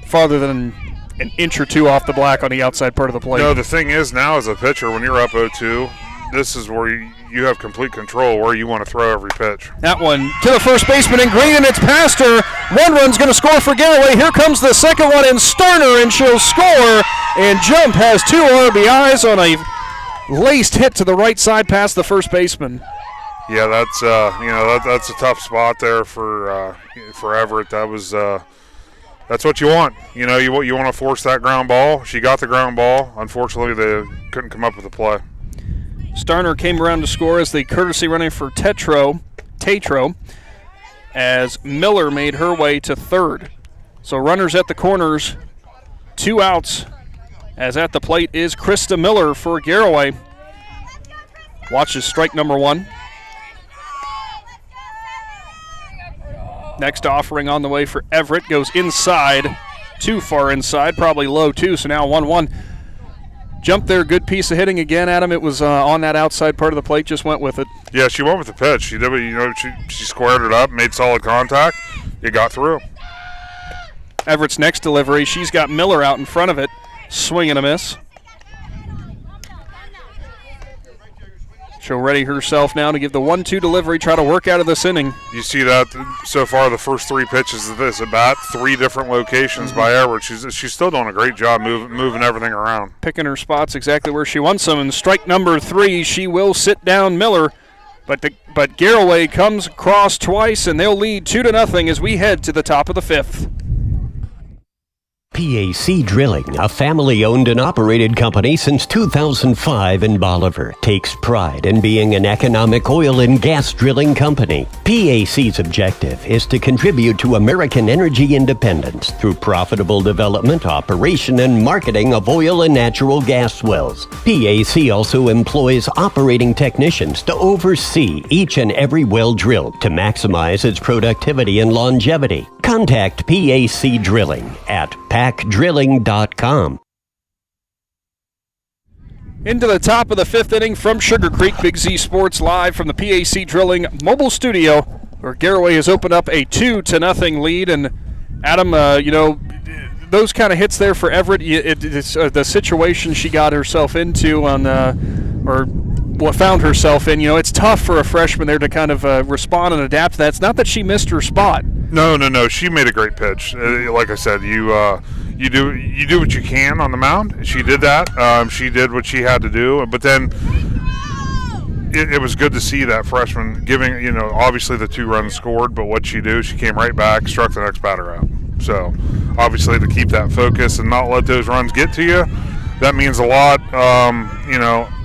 farther than an inch or two off the black on the outside part of the plate. No, the thing is now as a pitcher, when you're up 0-2, this is where you have complete control where you want to throw every pitch. That one to the first baseman in green, and it's past her. One run's going to score for Garaway. Here comes the second one in Starner, and she'll score. And Jump has 2 RBIs on a laced hit to the right side past the first baseman. Yeah, that's that's a tough spot there for Everett. That was that's what you want. You want to force that ground ball. She got the ground ball. Unfortunately, they couldn't come up with a play. Starner came around to score as the courtesy running for Tatro, as Miller made her way to third. So runners at the corners, 2 outs. As at the plate is Krista Miller for Garaway. Watches strike number 1. Next offering on the way for Everett. Goes inside. Too far inside. Probably low too. So now 1-1. Jump there. Good piece of hitting again, Adam. It was on that outside part of the plate. Just went with it. Yeah, she went with the pitch. She did. She squared it up. Made solid contact. It got through. Everett's next delivery. She's got Miller out in front of it. Swing and a miss. She'll ready herself now to give the 1-2 delivery, try to work out of this inning. You see that so far, the first 3 pitches of this at bat, 3 different locations by Everett. She's still doing a great job moving everything around. Picking her spots exactly where she wants them. And strike number 3, she will sit down Miller. But Garaway comes across twice, and they'll lead 2-0 as we head to the top of the 5th. PAC Drilling, a family-owned and operated company since 2005 in Bolivar, takes pride in being an economic oil and gas drilling company. PAC's objective is to contribute to American energy independence through profitable development, operation, and marketing of oil and natural gas wells. PAC also employs operating technicians to oversee each and every well drilled to maximize its productivity and longevity. Contact PAC Drilling at pacdrilling.com. Into the top of the 5th inning from Sugarcreek. Big Z Sports live from the PAC Drilling mobile studio, where Garaway has opened up a 2-0 lead. And Adam, those kind of hits there for Everett. It's the situation she got herself into found herself in. It's tough for a freshman there to kind of respond and adapt to that. It's not that she missed her spot. No. She made a great pitch. Like I said, you do what you can on the mound. She did that. She did what she had to do. But then, it was good to see that freshman giving, obviously the 2 runs scored, but what'd she do? She came right back, struck the next batter out. So obviously to keep that focus and not let those runs get to you, that means a lot,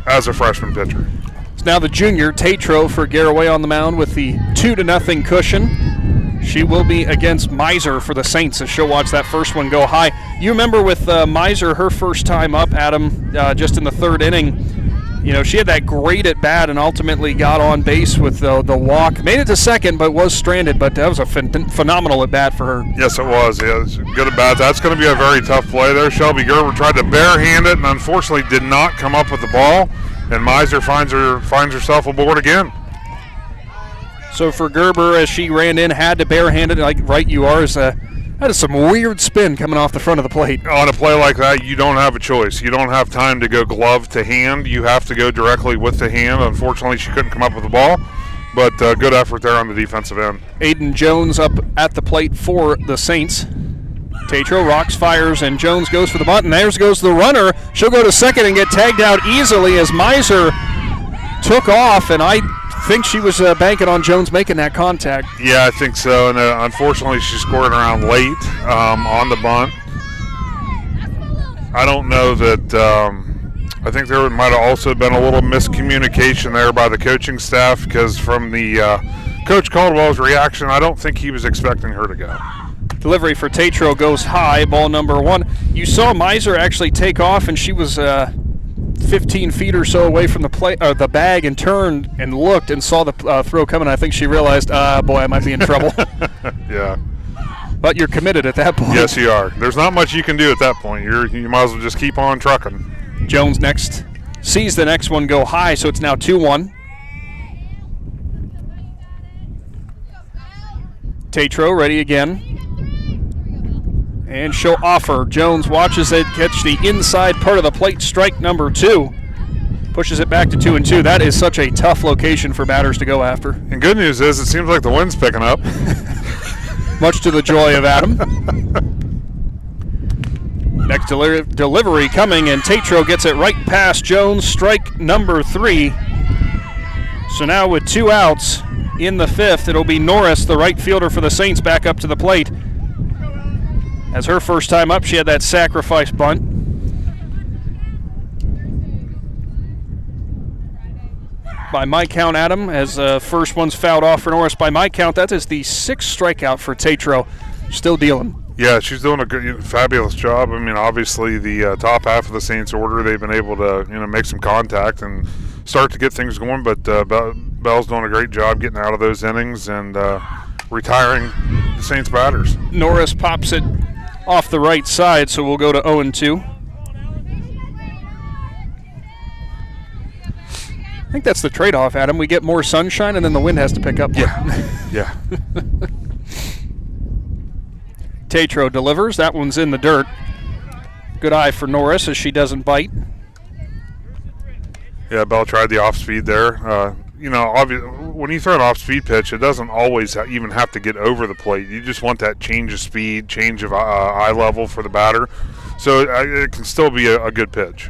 as a freshman pitcher. It's now the junior, Tatro, for Garaway on the mound with the 2-0 cushion. She will be against Miser for the Saints as she'll watch that first one go high. You remember with Miser, her first time up, Adam, just in the 3rd inning, she had that great at bat and ultimately got on base with the walk. Made it to second, but was stranded. But that was a phenomenal at bat for her. Yes, it was. Yeah, it's good at bat. That's going to be a very tough play there. Shelby Gerber tried to barehand it and unfortunately did not come up with the ball. And Miser finds herself aboard again. So for Gerber, as she ran in, had to barehand it like right you are. That is some weird spin coming off the front of the plate. On a play like that, you don't have a choice. You don't have time to go glove to hand. You have to go directly with the hand. Unfortunately, she couldn't come up with the ball, but good effort there on the defensive end. Aiden Jones up at the plate for the Saints. Tatro rocks, fires, and Jones goes for the bunt, and there goes the runner. She'll go to second and get tagged out easily as Miser took off, and I think she was banking on Jones making that contact. Yeah, I think so, and unfortunately she scored around late on the bunt. I don't know that I think there might have also been a little miscommunication there by the coaching staff, because from the Coach Caldwell's reaction, I don't think he was expecting her to go. Delivery for Tatro goes high, ball number 1. You saw Miser actually take off, and she was 15 feet or so away from the bag, and turned and looked and saw the throw coming. I think she realized, boy, I might be in trouble. Yeah. But you're committed at that point. Yes, you are. There's not much you can do at that point. You might as well just keep on trucking. Jones next sees the next one go high, so it's now 2-1. Tatro ready again. And she'll offer. Jones watches it catch the inside part of the plate, strike number 2. Pushes it back to 2-2. That is such a tough location for batters to go after. And good news is it seems like the wind's picking up. Much to the joy of Adam. Next delivery coming, and Tatro gets it right past Jones, strike number 3. So now with 2 outs in the 5th, it'll be Norris, the right fielder for the Saints, back up to the plate. As her first time up, she had that sacrifice bunt. By my count, Adam, as first one's fouled off for Norris, by my count, that is the 6th strikeout for Tatro. Still dealing. Yeah, she's doing a good, fabulous job. I mean, obviously the top half of the Saints order, they've been able to make some contact and start to get things going, but Bell's doing a great job getting out of those innings and retiring the Saints batters. Norris pops it off the right side, so we'll go to 0-2. I think that's the trade-off, Adam. We get more sunshine, and then the wind has to pick up. Yeah. Tatro delivers. That one's in the dirt. Good eye for Norris as she doesn't bite. Yeah, Bell tried the off-speed there. When you throw an off-speed pitch, it doesn't always even have to get over the plate. You just want that change of speed, change of eye level for the batter. So it can still be a good pitch.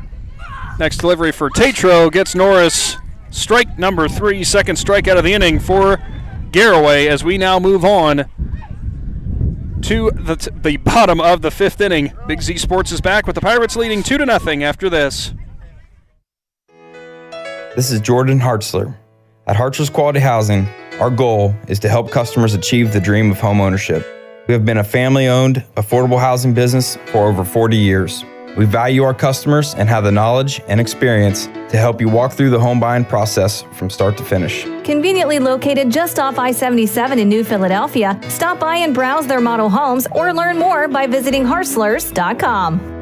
Next delivery for Tatro gets Norris. Strike number 3, second strikeout of the inning for Garaway as we now move on to the bottom of the 5th inning. Big Z Sports is back with the Pirates leading 2-0 after this. This is Jordan Hartzler. At Hartzler's Quality Housing, our goal is to help customers achieve the dream of home ownership. We have been a family-owned, affordable housing business for over 40 years. We value our customers and have the knowledge and experience to help you walk through the home buying process from start to finish. Conveniently located just off I-77 in New Philadelphia, stop by and browse their model homes or learn more by visiting Hartzlers.com.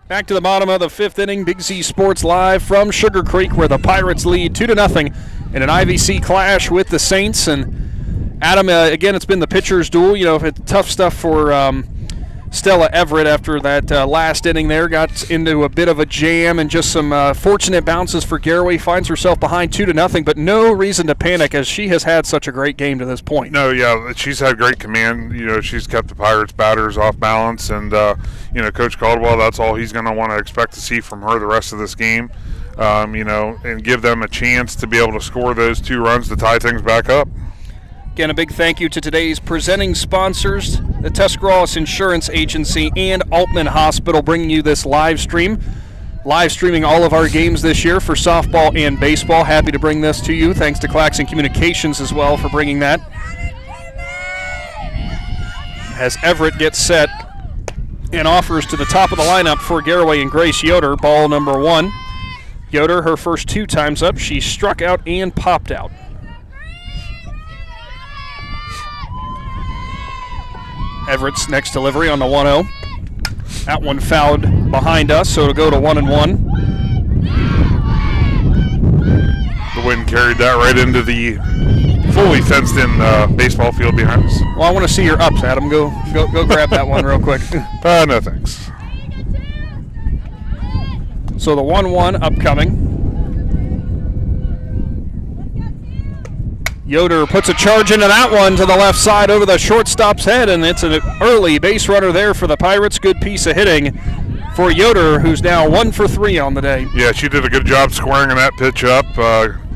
Back to the bottom of the 5th inning. Big Z Sports live from Sugarcreek, where the Pirates lead 2-0 in an IVC clash with the Saints. And Adam, again, it's been the pitcher's duel. It's tough stuff for Stella Everett, after that last inning there, got into a bit of a jam and just some fortunate bounces for Garaway. Finds herself behind 2-0, but no reason to panic as she has had such a great game to this point. No, yeah, she's had great command. She's kept the Pirates batters off balance, and Coach Caldwell, that's all he's going to want to expect to see from her the rest of this game. And give them a chance to be able to score those 2 runs to tie things back up. Again, a big thank you to today's presenting sponsors, the Tuscarawas Insurance Agency and Altman Hospital, bringing you this live stream. Live streaming all of our games this year for softball and baseball. Happy to bring this to you. Thanks to Claxon Communications as well for bringing that. As Everett gets set and offers to the top of the lineup for Garaway and Grace Yoder, ball number 1. Yoder, her first 2 times up, she struck out and popped out. Everett's next delivery on the 1-0. That one fouled behind us, so it'll go to 1-1. The wind carried that right into the fully fenced-in baseball field behind us. Well, I want to see your ups, Adam. Go grab that one real quick. No thanks. So the 1-1 upcoming. Yoder puts a charge into that one to the left side over the shortstop's head, and it's an early base runner there for the Pirates. Good piece of hitting for Yoder, who's now 1 for 3 on the day. Yeah, she did a good job squaring that pitch up,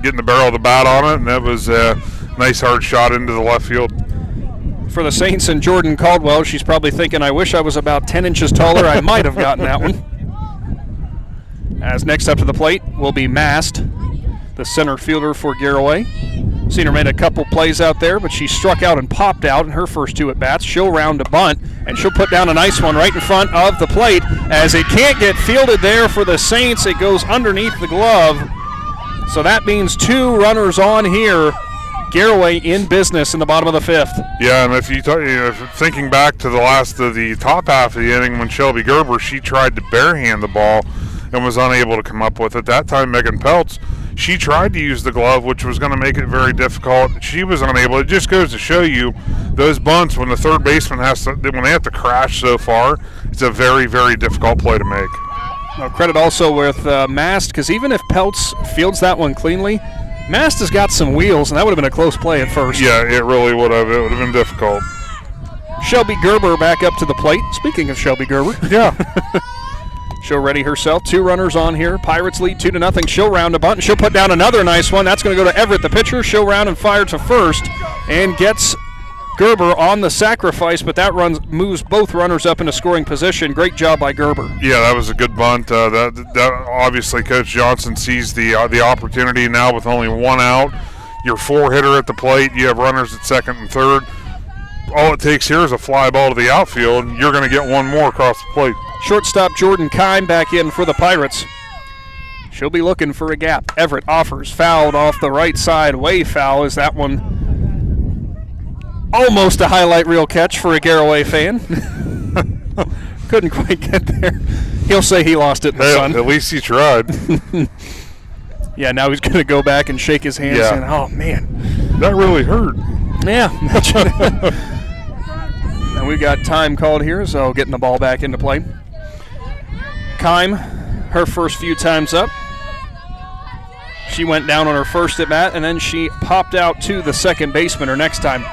getting the barrel of the bat on it, and that was a nice hard shot into the left field. For the Saints and Jordan Caldwell, she's probably thinking, I wish I was about 10 inches taller. I might have gotten that one. As next up to the plate will be Mast, the center fielder for Garaway. Seen her made a couple plays out there, but she struck out and popped out in her first 2 at-bats. She'll round to bunt, and she'll put down a nice one right in front of the plate. As it can't get fielded there for the Saints, it goes underneath the glove. So that means 2 runners on here. Garaway in business in the bottom of the 5th. Yeah, and if thinking back to the top half of the inning when Shelby Gerber, she tried to barehand the ball and was unable to come up with it. That time, Megan Peltz, she tried to use the glove, which was going to make it very difficult. She was unable. It just goes to show you those bunts, when the third baseman when they have to crash so far, it's a very, very difficult play to make. Well, credit also with Mast, because even if Peltz fields that one cleanly, Mast has got some wheels, and that would have been a close play at first. Yeah, it really would have. It would have been difficult. Shelby Gerber back up to the plate. Speaking of Shelby Gerber. Yeah. She'll ready herself. 2 runners on here. Pirates lead 2-0. She'll round a bunt, and she'll put down another nice one. That's going to go to Everett, the pitcher. She'll round and fire to first and gets Gerber on the sacrifice, but that moves both runners up into scoring position. Great job by Gerber. Yeah, that was a good bunt. That obviously Coach Johnson sees the opportunity now with only 1 out. Your 4-hitter at the plate. You have runners at second and third. All it takes here is a fly ball to the outfield, and you're going to get 1 more across the plate. Shortstop Jordan Kime back in for the Pirates. She'll be looking for a gap. Everett offers, fouled off the right side, way foul. Is that one almost a highlight reel catch for a Garaway fan? Couldn't quite get there. He'll say he lost it in the sun. At least he tried. Yeah, now he's going to go back and shake his hands and, oh, man. That really hurt. Yeah. And we've got time called here, so getting the ball back into play. Kime, her first few times up. She went down on her first at bat, and then she popped out to the second baseman her next time.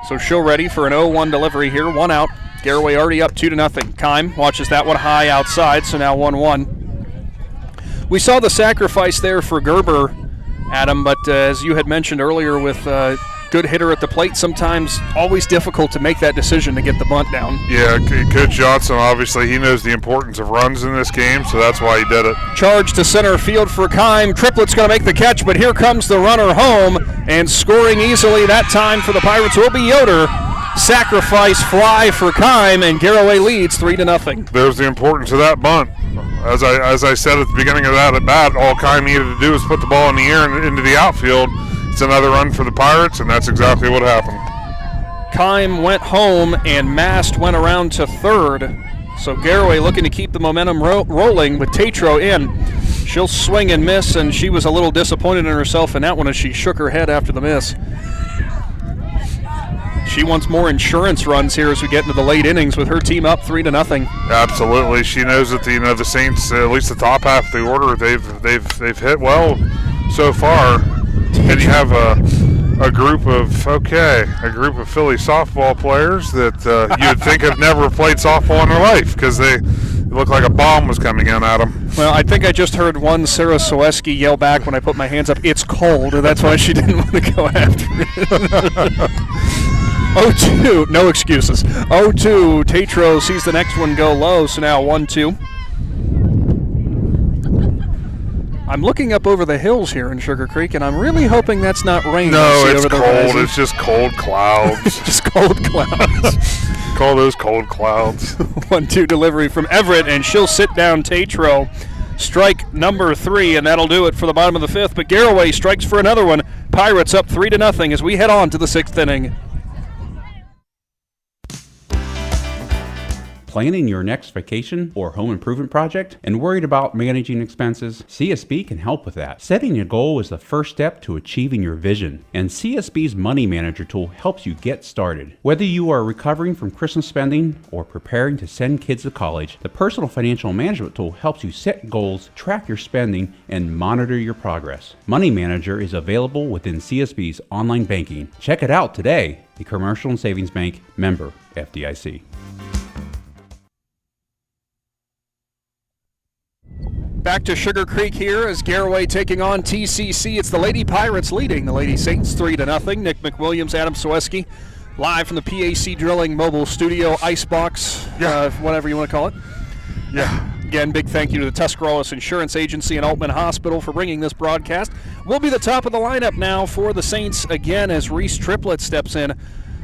So she'll ready for an 0-1 delivery here. 1 out. Garaway already up 2-0. Kime watches that one high outside, so now 1-1. We saw the sacrifice there for Gerber, Adam, but as you had mentioned earlier with good hitter at the plate, sometimes always difficult to make that decision to get the bunt down. Yeah, Coach Johnson, obviously, he knows the importance of runs in this game, so that's why he did it. Charge to center field for Kime. Triplet's going to make the catch, but here comes the runner home, and scoring easily that time for the Pirates will be Yoder. Sacrifice fly for Kime, and Garaway leads 3-0. There's the importance of that bunt. As I said at the beginning of that at bat, all Kime needed to do was put the ball in the air and into the outfield. It's another run for the Pirates, and that's exactly what happened. Kime went home, and Mast went around to third. So Garaway looking to keep the momentum rolling with Tatro in. She'll swing and miss, and she was a little disappointed in herself in that one as she shook her head after the miss. She wants more insurance runs here as we get into the late innings with her team up 3-0. Absolutely, she knows that the Saints, at least the top half of the order, they've hit well so far. And you have a group of Philly softball players that you'd think have never played softball in their life because they look like a bomb was coming in at them. Well, I think I just heard one Sarah Soeski yell back when I put my hands up, "It's cold," and that's why she didn't want to go after it. 0-2, no excuses. 0-2, Tatro sees the next one go low, so now 1-2. I'm looking up over the hills here in Sugarcreek, and I'm really hoping that's not rain. No, it's cold. It's just cold clouds. Just cold clouds. Call those cold clouds. 1-2 delivery from Everett, and she'll sit down Tatro. Strike number 3, and that'll do it for the bottom of the 5th. But Garaway strikes for another one. Pirates up 3-0 as we head on to the 6th inning. Planning your next vacation or home improvement project and worried about managing expenses? CSB can help with that. Setting a goal is the first step to achieving your vision, and CSB's Money Manager tool helps you get started. Whether you are recovering from Christmas spending or preparing to send kids to college, the Personal Financial Management tool helps you set goals, track your spending, and monitor your progress. Money Manager is available within CSB's online banking. Check it out today. A Commercial and Savings Bank, member FDIC. Back to Sugarcreek here as Garaway taking on T.C.C. It's the Lady Pirates leading the Lady Saints 3-0. Nick McWilliams, Adam Soeski, live from the PAC Drilling Mobile Studio, Icebox, whatever you want to call it. Yeah. Again, big thank you to the Tuscarawas Insurance Agency and Altman Hospital for bringing this broadcast. We'll be the top of the lineup now for the Saints again as Reese Triplett steps in.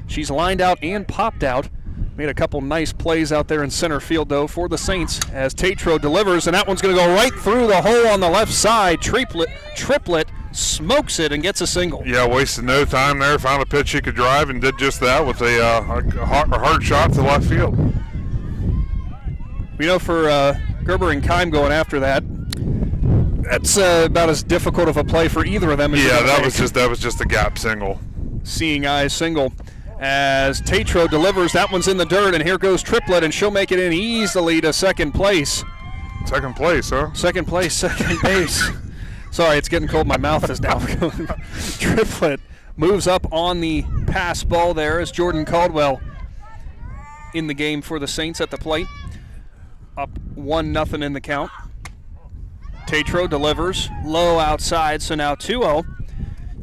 She's lined out and popped out. Made a couple nice plays out there in center field, though, for the Saints as Tatro delivers, and that one's going to go right through the hole on the left side. Triplett smokes it and gets a single. Yeah, wasted no time there. Found a pitch he could drive and did just that with a hard shot to left field. We know for Gerber and Keim going after that, that's about as difficult of a play for either of them. Yeah, that was just a gap single. Seeing eye single. As Tatro delivers, that one's in the dirt, and here goes Triplett, and she'll make it in easily to second place. Second place, huh? Second place, second base. Sorry, it's getting cold. My mouth is now going. Triplett moves up on the pass ball there as Jordan Caldwell in the game for the Saints at the plate. Up 1-0 in the count. Tatro delivers low outside, so now 2-0.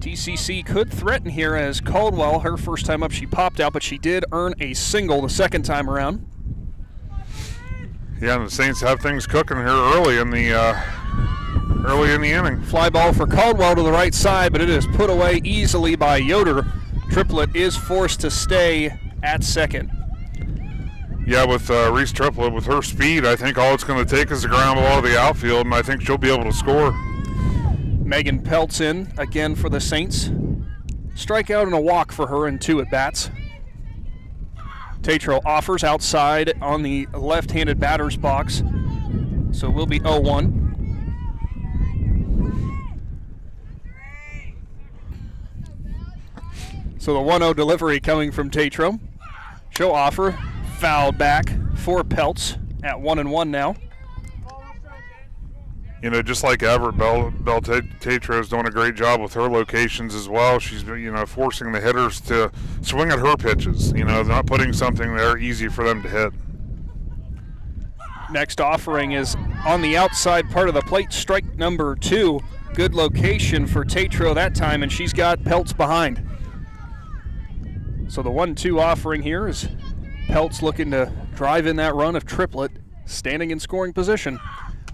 T.C.C. could threaten here as Caldwell, her first time up, she popped out, but she did earn a single the second time around. Yeah, and the Saints have things cooking here early in the inning. Fly ball for Caldwell to the right side, but it is put away easily by Yoder. Triplett is forced to stay at second. Yeah, with Reese Triplett, with her speed, I think all it's going to take is a ground ball to the outfield, and I think she'll be able to score. Megan Peltz in again for the Saints. Strikeout and a walk for her in 2 at-bats. Tatro offers outside on the left-handed batter's box, so we'll be 0-1. So the 1-0 delivery coming from Tatro. She'll offer, fouled back for Peltz at 1-1 now. You know, just like Everett, Tatro is doing a great job with her locations as well. She's, forcing the hitters to swing at her pitches. Not putting something there easy for them to hit. Next offering is on the outside part of the plate, strike number 2. Good location for Tatro that time, and she's got Peltz behind. So the 1-2 offering here is Peltz looking to drive in that run of Triplett, standing in scoring position.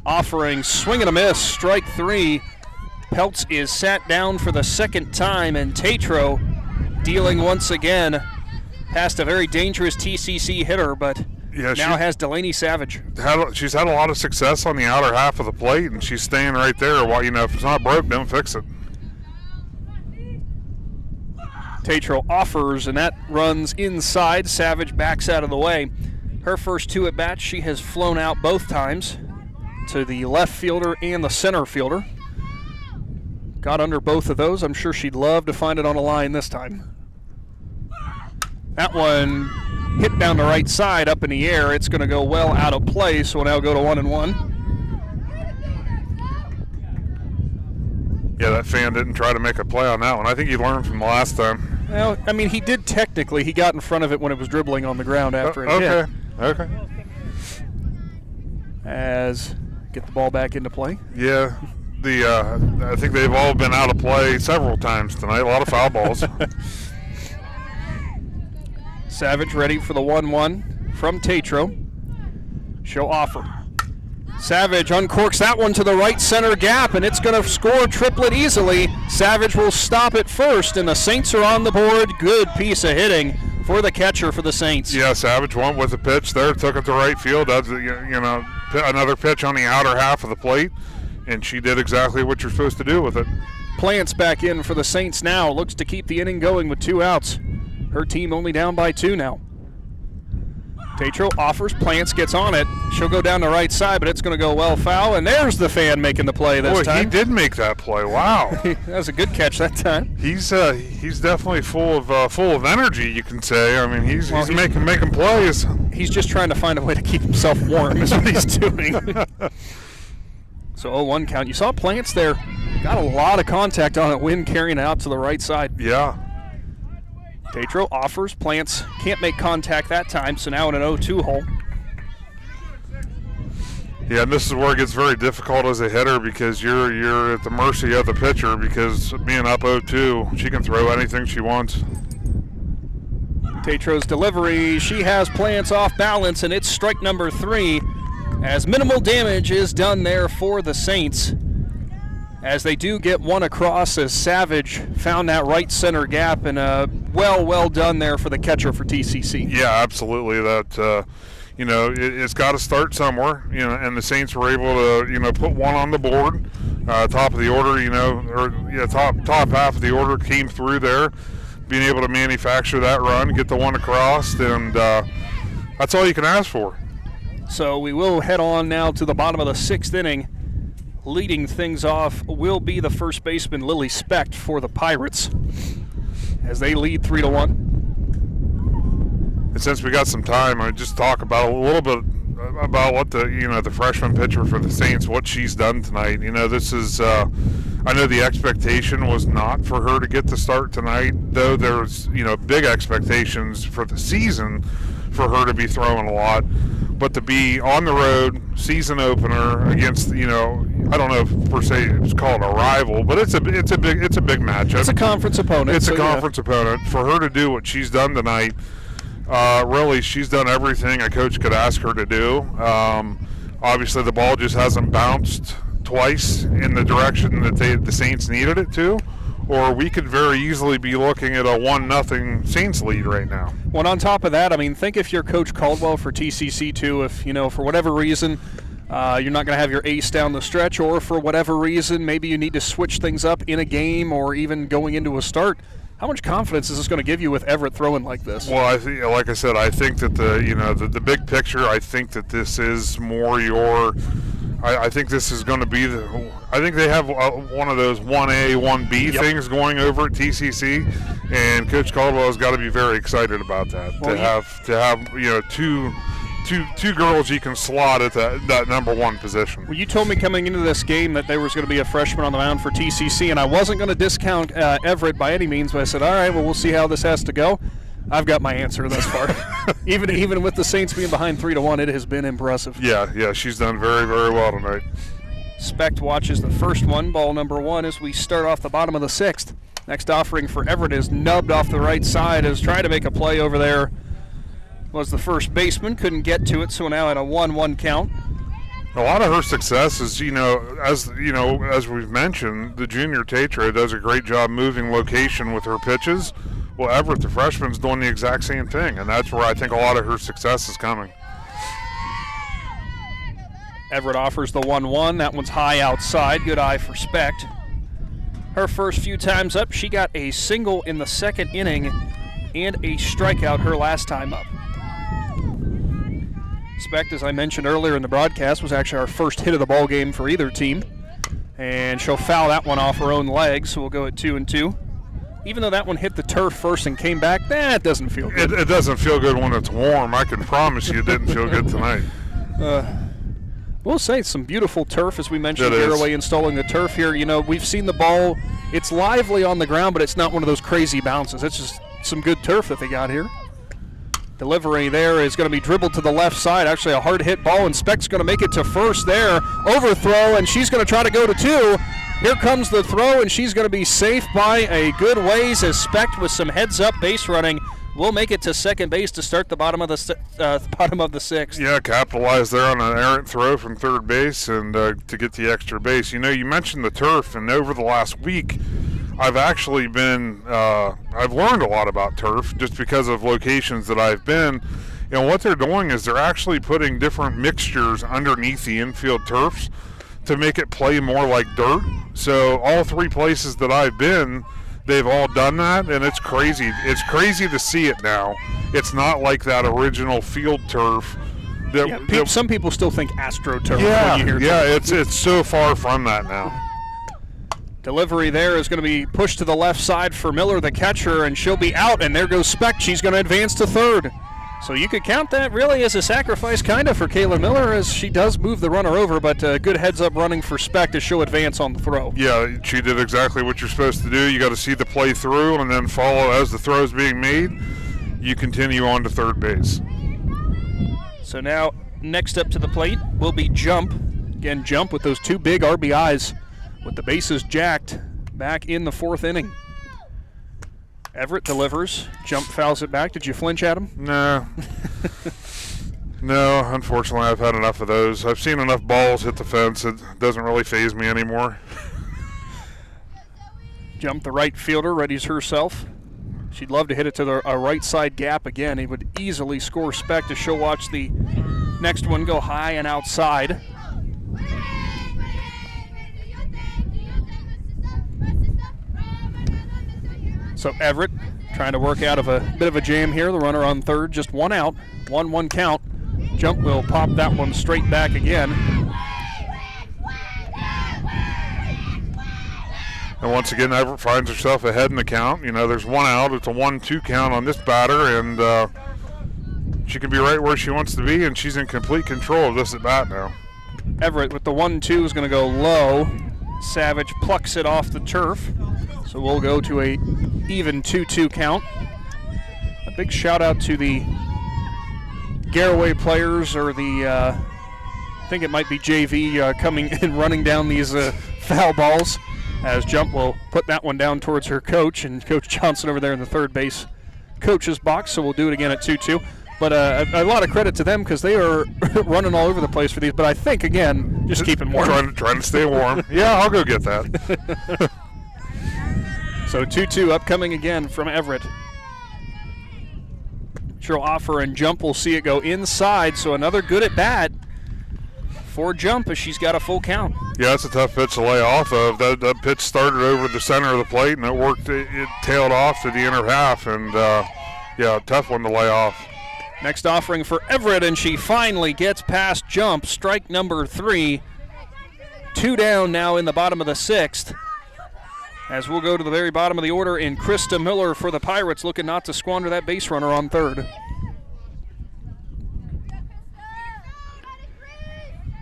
Offering, swing and a miss, strike 3. Peltz is sat down for the second time, and Tatro dealing once again past a very dangerous T.C.C. hitter, but now has Delaney Savage. She's had a lot of success on the outer half of the plate, and she's staying right there. If it's not broke, don't fix it. Tatro offers, and that runs inside. Savage backs out of the way. Her first 2 at-bats, she has flown out both times to the left fielder and the center fielder. Got under both of those. I'm sure she'd love to find it on a line this time. That one hit down the right side, up in the air. It's going to go well out of play, so we'll now go to 1-1. Yeah, that fan didn't try to make a play on that one. I think he learned from the last time. Well, I mean, he did technically. He got in front of it when it was dribbling on the ground after it hit. Okay. As get the ball back into play. Yeah, I think they've all been out of play several times tonight. A lot of foul balls. Savage ready for the 1-1 from Tatro. She'll offer. Savage uncorks that one to the right center gap, and it's going to score triplet easily. Savage will stop it first, and the Saints are on the board. Good piece of hitting for the catcher for the Saints. Yeah, Savage went with the pitch there, took it to right field. That's, another pitch on the outer half of the plate, and she did exactly what you're supposed to do with it. Plants back in for the Saints now. Looks to keep the inning going with 2 outs. Her team only down by 2 now. Tatro offers, Plants gets on it. She'll go down the right side, but it's going to go well foul, and there's the fan making the play this time. He did make that play. Wow. That was a good catch that time. He's definitely full of energy, you can say. I mean, he's making plays. He's just trying to find a way to keep himself warm is what he's doing. So 0-1 count. You saw Plants there. Got a lot of contact on it. Wind carrying it out to the right side. Yeah. Tatro offers. Plants can't make contact that time, so now in an 0-2 hole. Yeah, and this is where it gets very difficult as a hitter because you're at the mercy of the pitcher because being up 0-2, she can throw anything she wants. Tatro's delivery. She has Plants off balance, and it's strike number 3 as minimal damage is done there for the Saints. As they do get one across as Savage found that right center gap, and well done there for the catcher for T.C.C. Yeah, absolutely. That it's got to start somewhere. And the Saints were able to put one on the board, top of the order. Top half of the order came through there, being able to manufacture that run, get the one across, and that's all you can ask for. So we will head on now to the bottom of the 6th inning. Leading things off will be the first baseman, Lily Specht, for the Pirates, as they lead 3-1. And since we got some time, I just talk about a little bit about what the freshman pitcher for the Saints, what she's done tonight. This is I know the expectation was not for her to get the start tonight, though there's big expectations for the season for her to be throwing a lot. But to be on the road, season opener against, I don't know if per se it's called a rival, but it's a big matchup. It's a conference opponent. It's a conference opponent. For her to do what she's done tonight, really, she's done everything a coach could ask her to do. Obviously, the ball just hasn't bounced twice in the direction that the Saints needed it to, or we could very easily be looking at a 1-0 Saints lead right now. Well, on top of that, I mean, think if you're Coach Caldwell for T.C.C. too, if, for whatever reason, you're not going to have your ace down the stretch, or for whatever reason, maybe you need to switch things up in a game or even going into a start. How much confidence is this going to give you with Everett throwing like this? Well, like I said, I think that the big picture, I think that this is more I think this is going to be I think they have one of those 1A, 1B things going over at T.C.C., and Coach Caldwell has got to be very excited about that. Well, to have two girls you can slot at that number 1 position. Well, you told me coming into this game that there was going to be a freshman on the mound for T.C.C., and I wasn't going to discount Everett by any means, but I said, all right, well, we'll see how this has to go. I've got my answer thus far. even with the Saints being behind 3-1, it has been impressive. Yeah, she's done very, very well tonight. Specht watches the first one, ball number 1, as we start off the bottom of the 6th. Next offering for Everett is nubbed off the right side, as trying to make a play over there was the first baseman, couldn't get to it, so now at a 1-1 count. A lot of her success is, as we've mentioned, the junior Tatro does a great job moving location with her pitches. Well, Everett, the freshman's doing the exact same thing, and that's where I think a lot of her success is coming. Everett offers the 1-1. That one's high outside. Good eye for Specht. Her first few times up, she got a single in the 2nd inning and a strikeout her last time up. Specht, as I mentioned earlier in the broadcast, was actually our first hit of the ball game for either team. And she'll foul that one off her own leg, so we'll go at 2-2. even though that one hit the turf first and came back, it doesn't feel good. It doesn't feel good when it's warm. I can promise you it didn't feel good tonight. We'll say it's some beautiful turf, as we mentioned. It is. Garaway installing the turf here. You know, we've seen the ball. It's lively on the ground, but it's not one of those crazy bounces. It's just some good turf that they got here. Delivery there is going to be dribbled to the left side. Actually, a hard hit ball, and Speck's going to make it to first there. Overthrow, and she's going to try to go to 2. Here comes the throw, and she's going to be safe by a good ways as Speck with some heads-up base running will make it to second base to start the bottom of the 6th. Yeah, capitalized there on an errant throw from third base and to get the extra base. You know, you mentioned the turf, and over the last week, I've actually been, I've learned a lot about turf just because of locations that I've been. You know, what they're doing is they're actually putting different mixtures underneath the infield turfs to make it play more like dirt. So all 3 places that I've been, they've all done that, and it's crazy. It's crazy to see it now. It's not like that original field turf. Some people still think AstroTurf. Yeah, when you hear turf. it's so far from that now. Delivery there is going to be pushed to the left side for Miller, the catcher, and she'll be out, and there goes Speck. She's going to advance to third. So you could count that really as a sacrifice kind of for Kayla Miller, as she does move the runner over, but good heads-up running for Speck to show advance on the throw. Yeah, she did exactly what you're supposed to do. You got to see the play through and then follow as the throw is being made. You continue on to third base. So now next up to the plate will be Jump. Again, Jump with those 2 big RBIs with the bases jacked back in the 4th inning. Everett delivers. Jump fouls it back. Did you flinch at him? No. No, unfortunately, I've had enough of those. I've seen enough balls hit the fence. It doesn't really faze me anymore. Jump, the right fielder, readies herself. She'd love to hit it to the right side gap again. He would easily score Speck to show watch the next one go high and outside. So Everett trying to work out of a bit of a jam here. The runner on third, just 1 out, 1-1 count. Jump will pop that one straight back again. And once again, Everett finds herself ahead in the count. You know, there's 1 out. It's a 1-2 count on this batter, and she can be right where she wants to be, and she's in complete control of this at bat now. Everett with the 1-2 is going to go low. Savage plucks it off the turf. So we'll go to a even 2-2 count. A big shout out to the Garaway players, or the, I think it might be JV, coming and running down these foul balls, as Jump will put that one down towards her coach, and Coach Johnson over there in the third base coach's box. So we'll do it again at 2-2. But a lot of credit to them, because they are running all over the place for these. But I think, again, just keeping warm. Trying to stay warm. Yeah, I'll go get that. So 2-2 upcoming again from Everett. She'll offer, and Jump will see it go inside. So another good at bat for Jump, as she's got a full count. Yeah, that's a tough pitch to lay off of. That pitch started over the center of the plate, and it worked. It tailed off to the inner half, and yeah, tough one to lay off. Next offering for Everett, and she finally gets past Jump. Strike number 3. 2 down now in the bottom of the 6th. As we'll go to the very bottom of the order, in Krista Miller for the Pirates, looking not to squander that base runner on third.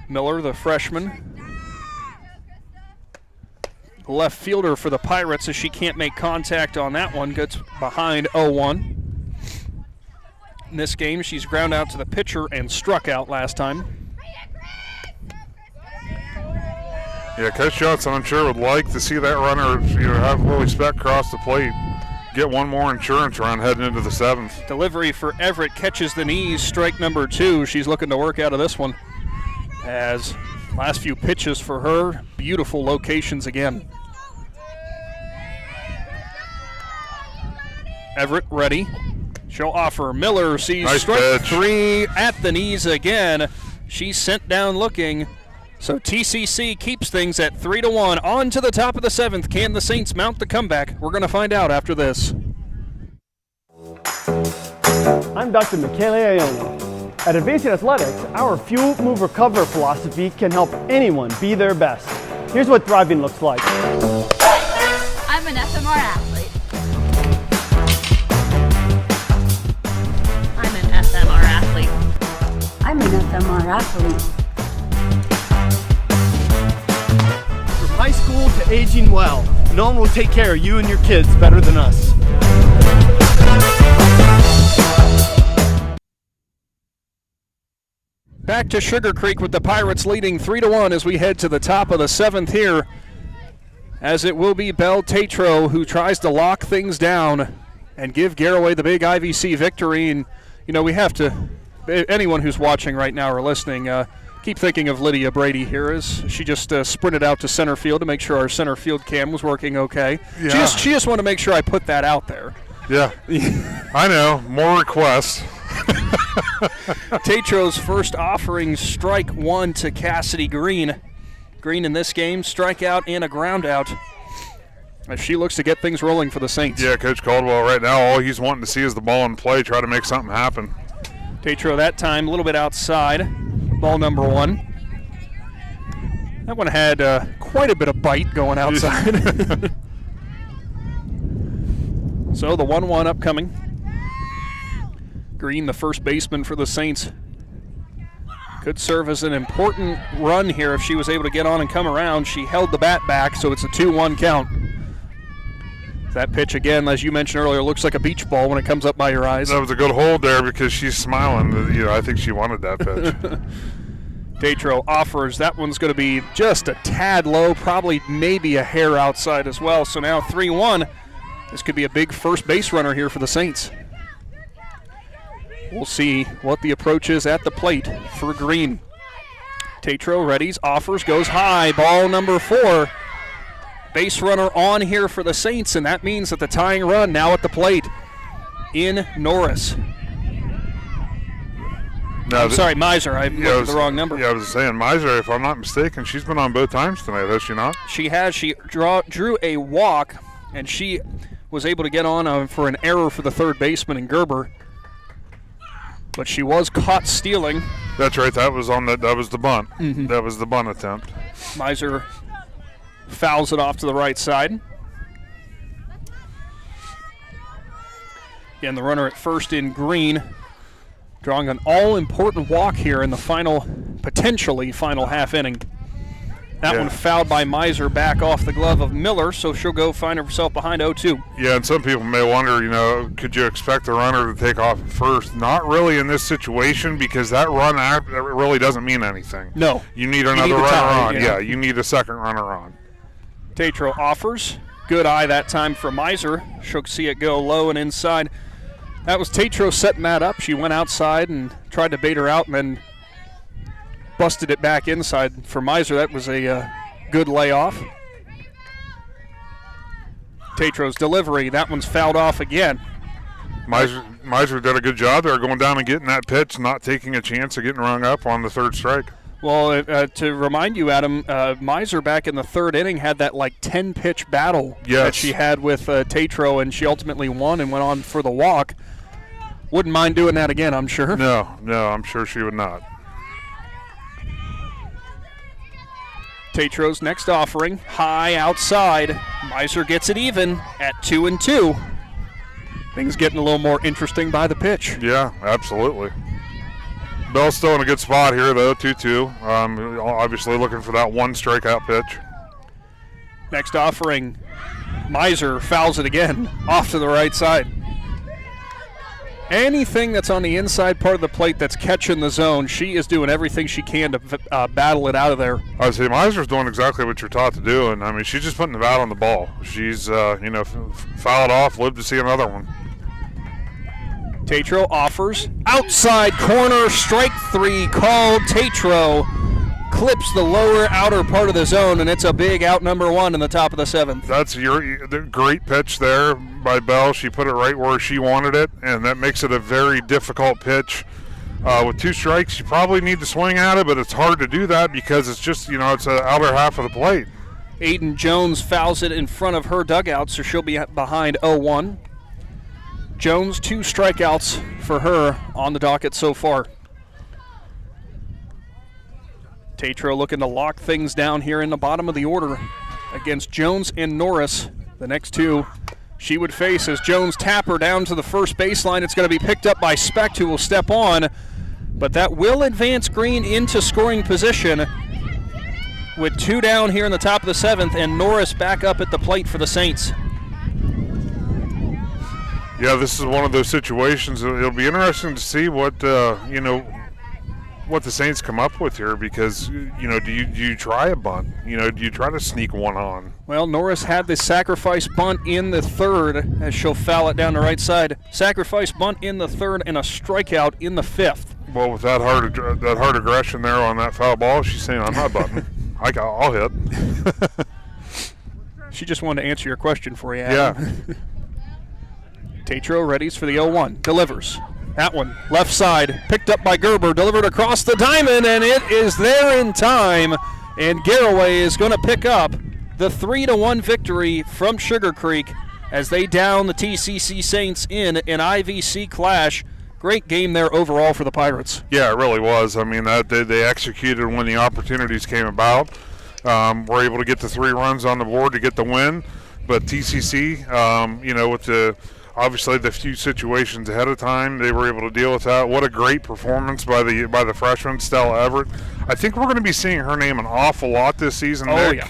Miller, the freshman. Left fielder for the Pirates, as she can't make contact on that one, gets behind 0-1. In this game, she's ground out to the pitcher and struck out last time. Yeah, Coach Johnson, I'm sure, would like to see that runner, have Lily Speck cross the plate, get one more insurance run heading into the 7th. Delivery for Everett, catches the knees, strike number 2. She's looking to work out of this one, as last few pitches for her, beautiful locations again. Everett ready. She'll offer. Miller sees nice strike pitch. 3 at the knees again. She's sent down looking. So T.C.C. keeps things at 3-1. On to the top of the 7th. Can the Saints mount the comeback? We're going to find out after this. I'm Dr. Michele Iona. At Advancing Athletics, our Fuel, Move, Recover philosophy can help anyone be their best. Here's what thriving looks like. I'm an FMR athlete. athlete. From high school to aging well, no one will take care of you and your kids better than us. Back to Sugarcreek with the Pirates leading 3-1 as we head to the top of the 7th here. As it will be Belle Tatro who tries to lock things down and give Garaway the big IVC victory. And, you know, we have to, anyone who's watching right now or listening, keep thinking of Lydia Brady here as she just sprinted out to center field to make sure our center field cam was working okay. Yeah. She just wanted to make sure I put that out there. Yeah, I know. More requests. Tatro's first offering, strike one to Cassidy Green. Green in this game, strikeout and a ground out as she looks to get things rolling for the Saints. Yeah, Coach Caldwell right now, all he's wanting to see is the ball in play, try to make something happen. Tatro that time a little bit outside, ball number 1. That one had quite a bit of bite going outside. So the 1-1 upcoming. Green, the first baseman for the Saints, could serve as an important run here if she was able to get on and come around. She held the bat back, so it's a 2-1 count. That pitch, again, as you mentioned earlier, looks like a beach ball when it comes up by your eyes. That was a good hold there because she's smiling. You know, I think she wanted that pitch. Tatro offers. That one's going to be just a tad low, probably maybe a hair outside as well. So now 3-1. This could be a big first base runner here for the Saints. We'll see what the approach is at the plate for Green. Tatro readies, offers, goes high. Ball number 4. Base runner on here for the Saints, and that means that the tying run now at the plate in Norris. No, sorry, Miser. I looked at the wrong number. Yeah, I was saying Miser, if I'm not mistaken, she's been on both times tonight, has she not? She has. She drew a walk, and she was able to get on for an error for the third baseman in Gerber. But she was caught stealing. That's right. That was on that was the bunt. Mm-hmm. That was the bunt attempt. Miser fouls it off to the right side. Again, the runner at first in Green, drawing an all-important walk here in the potentially final half inning. That one fouled by Miser back off the glove of Miller, so she'll go find herself behind 0-2. Yeah, and some people may wonder, you know, could you expect the runner to take off at first? Not really in this situation because that run really doesn't mean anything. No. You need another runner on. Yeah, you need a second runner on. Tatro offers. Good eye that time for Miser. She'll see it go low and inside. That was Tatro setting that up. She went outside and tried to bait her out and then busted it back inside. For Miser, that was a good layoff. Tatro's delivery, that one's fouled off again. Miser did a good job there going down and getting that pitch, not taking a chance of getting rung up on the third strike. Well, to remind you, Adam, Miser back in the third inning had that 10-pitch battle that she had with Tatro, and she ultimately won and went on for the walk. Wouldn't mind doing that again, I'm sure. No, I'm sure she would not. Tatro's next offering, high outside. Miser gets it even at 2-2. Things getting a little more interesting by the pitch. Yeah, absolutely. Bell's still in a good spot here, though, 2-2. Obviously looking for that one strikeout pitch. Next offering, Miser fouls it again, off to the right side. Anything that's on the inside part of the plate that's catching the zone, she is doing everything she can to battle it out of there. I would say Miser's doing exactly what you're taught to do, and I mean, she's just putting the bat on the ball. She's, foul it off, live to see another one. Tatro offers, outside corner, strike 3 called. Tatro clips the lower outer part of the zone, and it's a big out number 1 in the top of the 7th. That's the great pitch there by Bell. She put it right where she wanted it, and that makes it a very difficult pitch. With 2 strikes, you probably need to swing at it, but it's hard to do that because it's just, it's the outer half of the plate. Aiden Jones fouls it in front of her dugout, so she'll be behind 0-1. Jones, 2 strikeouts for her on the docket so far. Tatro looking to lock things down here in the bottom of the order against Jones and Norris. The next 2 she would face as Jones tap her down to the first baseline. It's going to be picked up by Specht, who will step on. but that will advance Green into scoring position with 2 down here in the top of the 7th, and Norris back up at the plate for the Saints. Yeah, this is one of those situations. It'll be interesting to see what what the Saints come up with here, because do you try a bunt? Do you try to sneak one on? Well, Norris had the sacrifice bunt in the 3rd, as she'll foul it down the right side. Sacrifice bunt in the 3rd and a strikeout in the 5th. Well, with that hard aggression there on that foul ball, she's saying, I'm not bunting. I'll hit. She just wanted to answer your question for you, Adam. Yeah. Tatro readies for the 0-1. Delivers. That one, left side, picked up by Gerber, delivered across the diamond, and it is there in time. And Garaway is going to pick up the 3-1 victory from Sugarcreek as they down the T.C.C. Saints in an IVC clash. Great game there overall for the Pirates. Yeah, it really was. I mean, they executed when the opportunities came about. Were able to get the 3 runs on the board to get the win. But T.C.C., with obviously the few situations ahead of time, they were able to deal with that. What a great performance by the freshman, Stella Everett. I think we're going to be seeing her name an awful lot this season, Nick,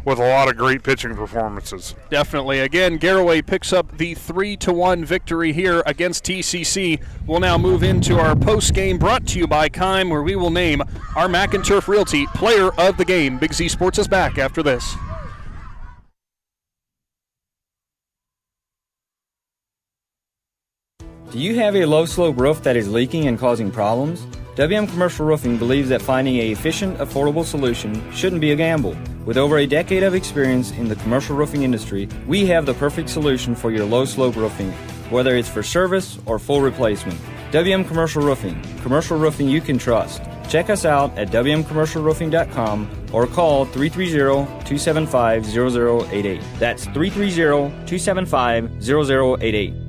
with a lot of great pitching performances. Definitely. Again, Garaway picks up the 3-1 victory here against T.C.C. We'll now move into our post-game, brought to you by Kime, where we will name our Mac and Turf Realty Player of the Game. Big Z Sports is back after this. Do you have a low-slope roof that is leaking and causing problems? WM Commercial Roofing believes that finding an efficient, affordable solution shouldn't be a gamble. With over a decade of experience in the commercial roofing industry, we have the perfect solution for your low-slope roofing, whether it's for service or full replacement. WM Commercial Roofing you can trust. Check us out at wmcommercialroofing.com or call 330-275-0088. That's 330-275-0088.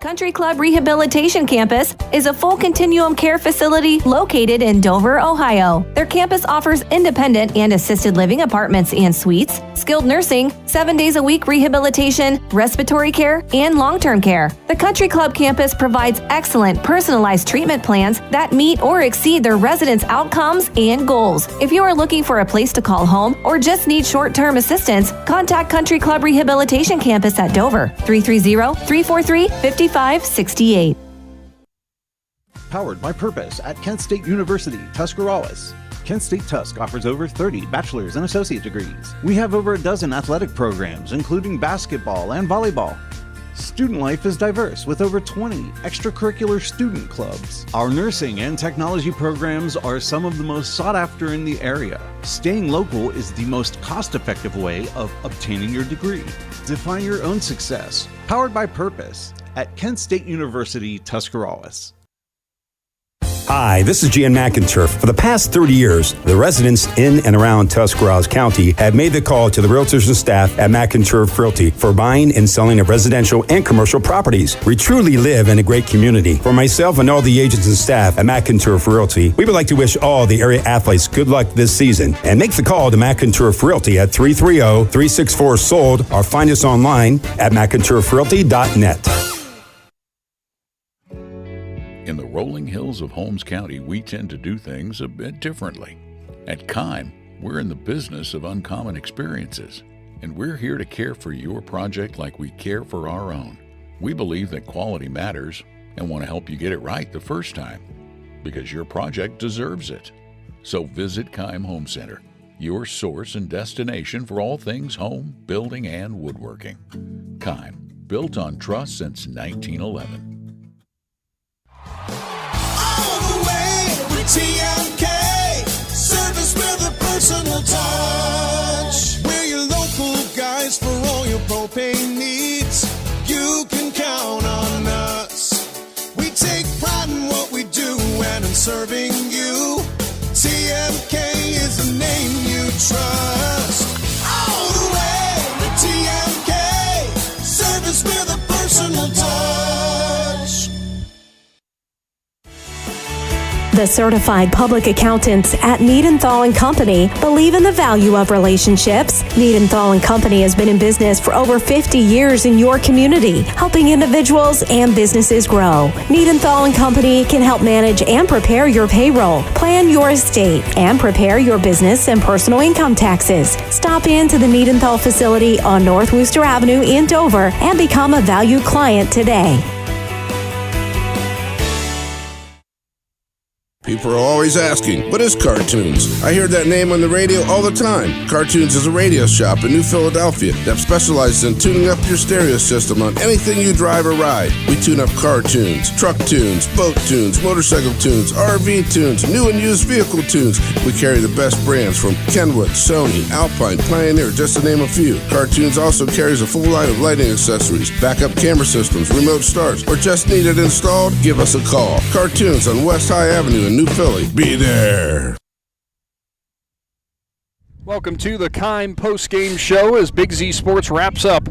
Country Club Rehabilitation Campus is a full continuum care facility located in Dover, Ohio. Their campus offers independent and assisted living apartments and suites, skilled nursing, 7 days a week rehabilitation, respiratory care, and long-term care. The Country Club campus provides excellent personalized treatment plans that meet or exceed their residents' outcomes and goals. If you are looking for a place to call home or just need short-term assistance, contact Country Club Rehabilitation Campus at Dover, 330-343-5568. Powered by Purpose at Kent State University, Tuscarawas. Kent State Tusk offers over 30 bachelor's and associate degrees. We have over a dozen athletic programs, including basketball and volleyball. Student life is diverse with over 20 extracurricular student clubs. Our nursing and technology programs are some of the most sought after in the area. Staying local is the most cost-effective way of obtaining your degree. Define your own success. Powered by Purpose at Kent State University, Tuscarawas. Hi, this is Jan McInturf. For the past 30 years, the residents in and around Tuscarawas County have made the call to the realtors and staff at McInturf Realty for buying and selling of residential and commercial properties. We truly live in a great community. For myself and all the agents and staff at McInturf Realty, we would like to wish all the area athletes good luck this season and make the call to McInturf Realty at 330-364-SOLD or find us online at McInturfRealty.net. In the rolling hills of Holmes County, we tend to do things a bit differently. At Kime, we're in the business of uncommon experiences, and we're here to care for your project like we care for our own. We believe that quality matters and want to help you get it right the first time, because your project deserves it. So visit Kime Home Center, your source and destination for all things home, building, and woodworking. Kime, built on trust since 1911. TMK, service with a personal touch. We're your local guys for all your propane needs. You can count on us. We take pride in what we do and in serving you. TMK is the name you trust. All the way with TMK, service with a personal touch. The certified public accountants at Niedenthal & Company believe in the value of relationships. Niedenthal & Company has been in business for over 50 years in your community, helping individuals and businesses grow. Niedenthal & Company can help manage and prepare your payroll, plan your estate, and prepare your business and personal income taxes. Stop into the Niedenthal facility on North Worcester Avenue in Dover and become a valued client today. People are always asking, what is Cartoons? I hear that name on the radio all the time. Cartoons is a radio shop in New Philadelphia that specializes in tuning up your stereo system on anything you drive or ride. We tune up car tunes, truck tunes, boat tunes, motorcycle tunes, RV tunes, new and used vehicle tunes. We carry the best brands from Kenwood, Sony, Alpine, Pioneer, just to name a few. Cartoons also carries a full line of lighting accessories, backup camera systems, remote starts, or just need it installed? Give us a call. Cartoons on West High Avenue in New Philly. Be there. Welcome to the Kime Postgame Show as Big Z Sports wraps up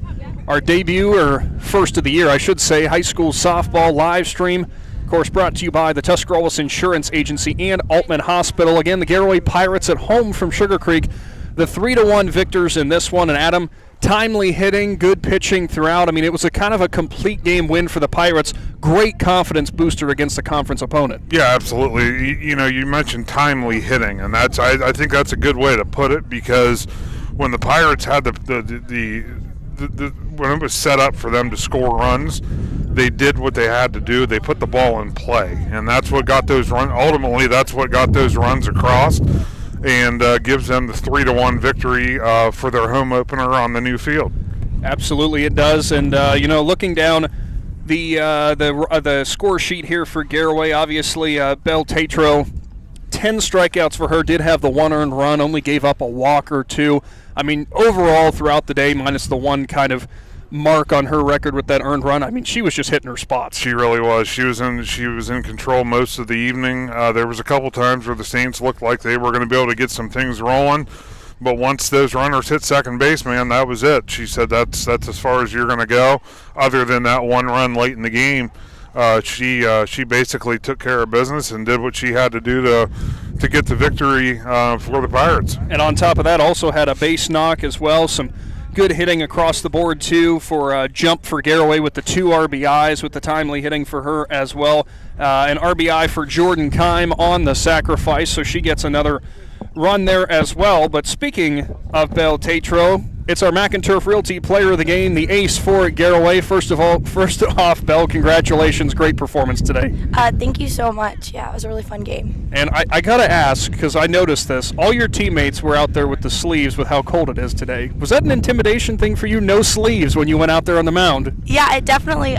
our debut, or first of the year, I should say, high school softball live stream. Of course, brought to you by the Tuscarawas Insurance Agency and Altman Hospital. Again, the Garaway Pirates at home from Sugarcreek, the 3-1 victors in this one. And Adam, timely hitting, good pitching throughout. I mean, it was a kind of a complete game win for the Pirates. Great confidence booster against the conference opponent. Yeah, absolutely. You know, you mentioned timely hitting, and that's I think that's a good way to put it, because when the Pirates had when it was set up for them to score runs, they did what they had to do. They put the ball in play, and that's what got those runs. Ultimately, that's what got those runs across, and gives them the 3-1 victory for their home opener on the new field. Absolutely, it does. And you know, looking down the score sheet here for Garaway, obviously Belle Tatro, 10 strikeouts for her. Did have the 1 earned run, only gave up a walk or 2. I mean, overall throughout the day, minus the 1 kind of mark on her record with that earned run, I mean, she was just hitting her spots. She really was. She was in control most of the evening. There was a couple times where the Saints looked like they were going to be able to get some things rolling, but once those runners hit second base, man, that was it. She said that's as far as you're going to go. Other than that 1 run late in the game, she basically took care of business and did what she had to do to get the victory for the Pirates. And on top of that, also had a base knock as well. Some good hitting across the board, too, for a jump for Garaway with the 2 RBIs, with the timely hitting for her as well. An RBI for Jordan Kime on the sacrifice, so she gets another run there as well. But speaking of Belle Tatro, it's our McInturf Realty Player of the Game, the ace for Garaway. First off, Belle, congratulations. Great performance today. Thank you so much. Yeah, it was a really fun game. And I got to ask, because I noticed this, all your teammates were out there with the sleeves with how cold it is today. Was that an intimidation thing for you, no sleeves, when you went out there on the mound? Yeah, it definitely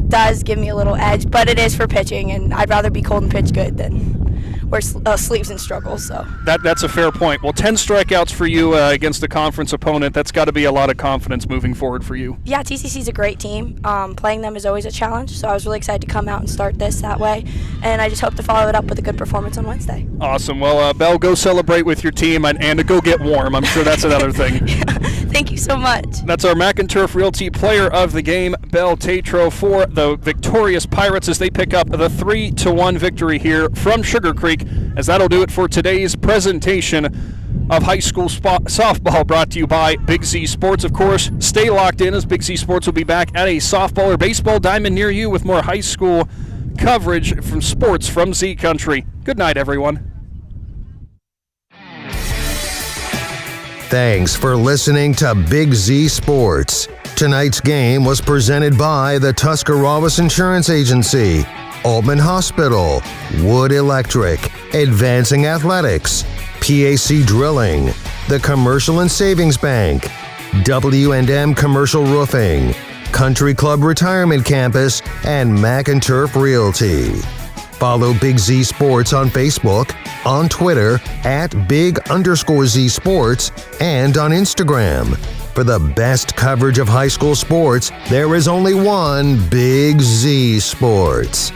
does give me a little edge, but it is for pitching, and I'd rather be cold and pitch good than wear sleeves and struggle. So that's a fair point. Well, 10 strikeouts for you against the conference opponent. That's got to be a lot of confidence moving forward for you. Yeah, T.C.C. is a great team. Playing them is always a challenge, so I was really excited to come out and start this that way, and I just hope to follow it up with a good performance on Wednesday. Awesome. Well, Belle, go celebrate with your team and to go get warm. I'm sure that's another thing. Thank you so much. That's our McInturf Realty Player of the Game, Belle Tatro, for the victorious Pirates as they pick up the 3-1 victory here from Sugarcreek, as that'll do it for today's presentation of high school softball, brought to you by Big Z Sports. Of course, stay locked in, as Big Z Sports will be back at a softball or baseball diamond near you with more high school coverage from sports from Z Country. Good night, everyone. Thanks for listening to Big Z Sports. Tonight's game was presented by the Tuscarawas Insurance Agency, Altman Hospital, Wood Electric, Advancing Athletics, PAC Drilling, the Commercial and Savings Bank, W&M Commercial Roofing, Country Club Retirement Campus, and McInturf Realty. Follow Big Z Sports on Facebook, on Twitter @Big_Z Sports, and on Instagram. For the best coverage of high school sports, there is only one Big Z Sports.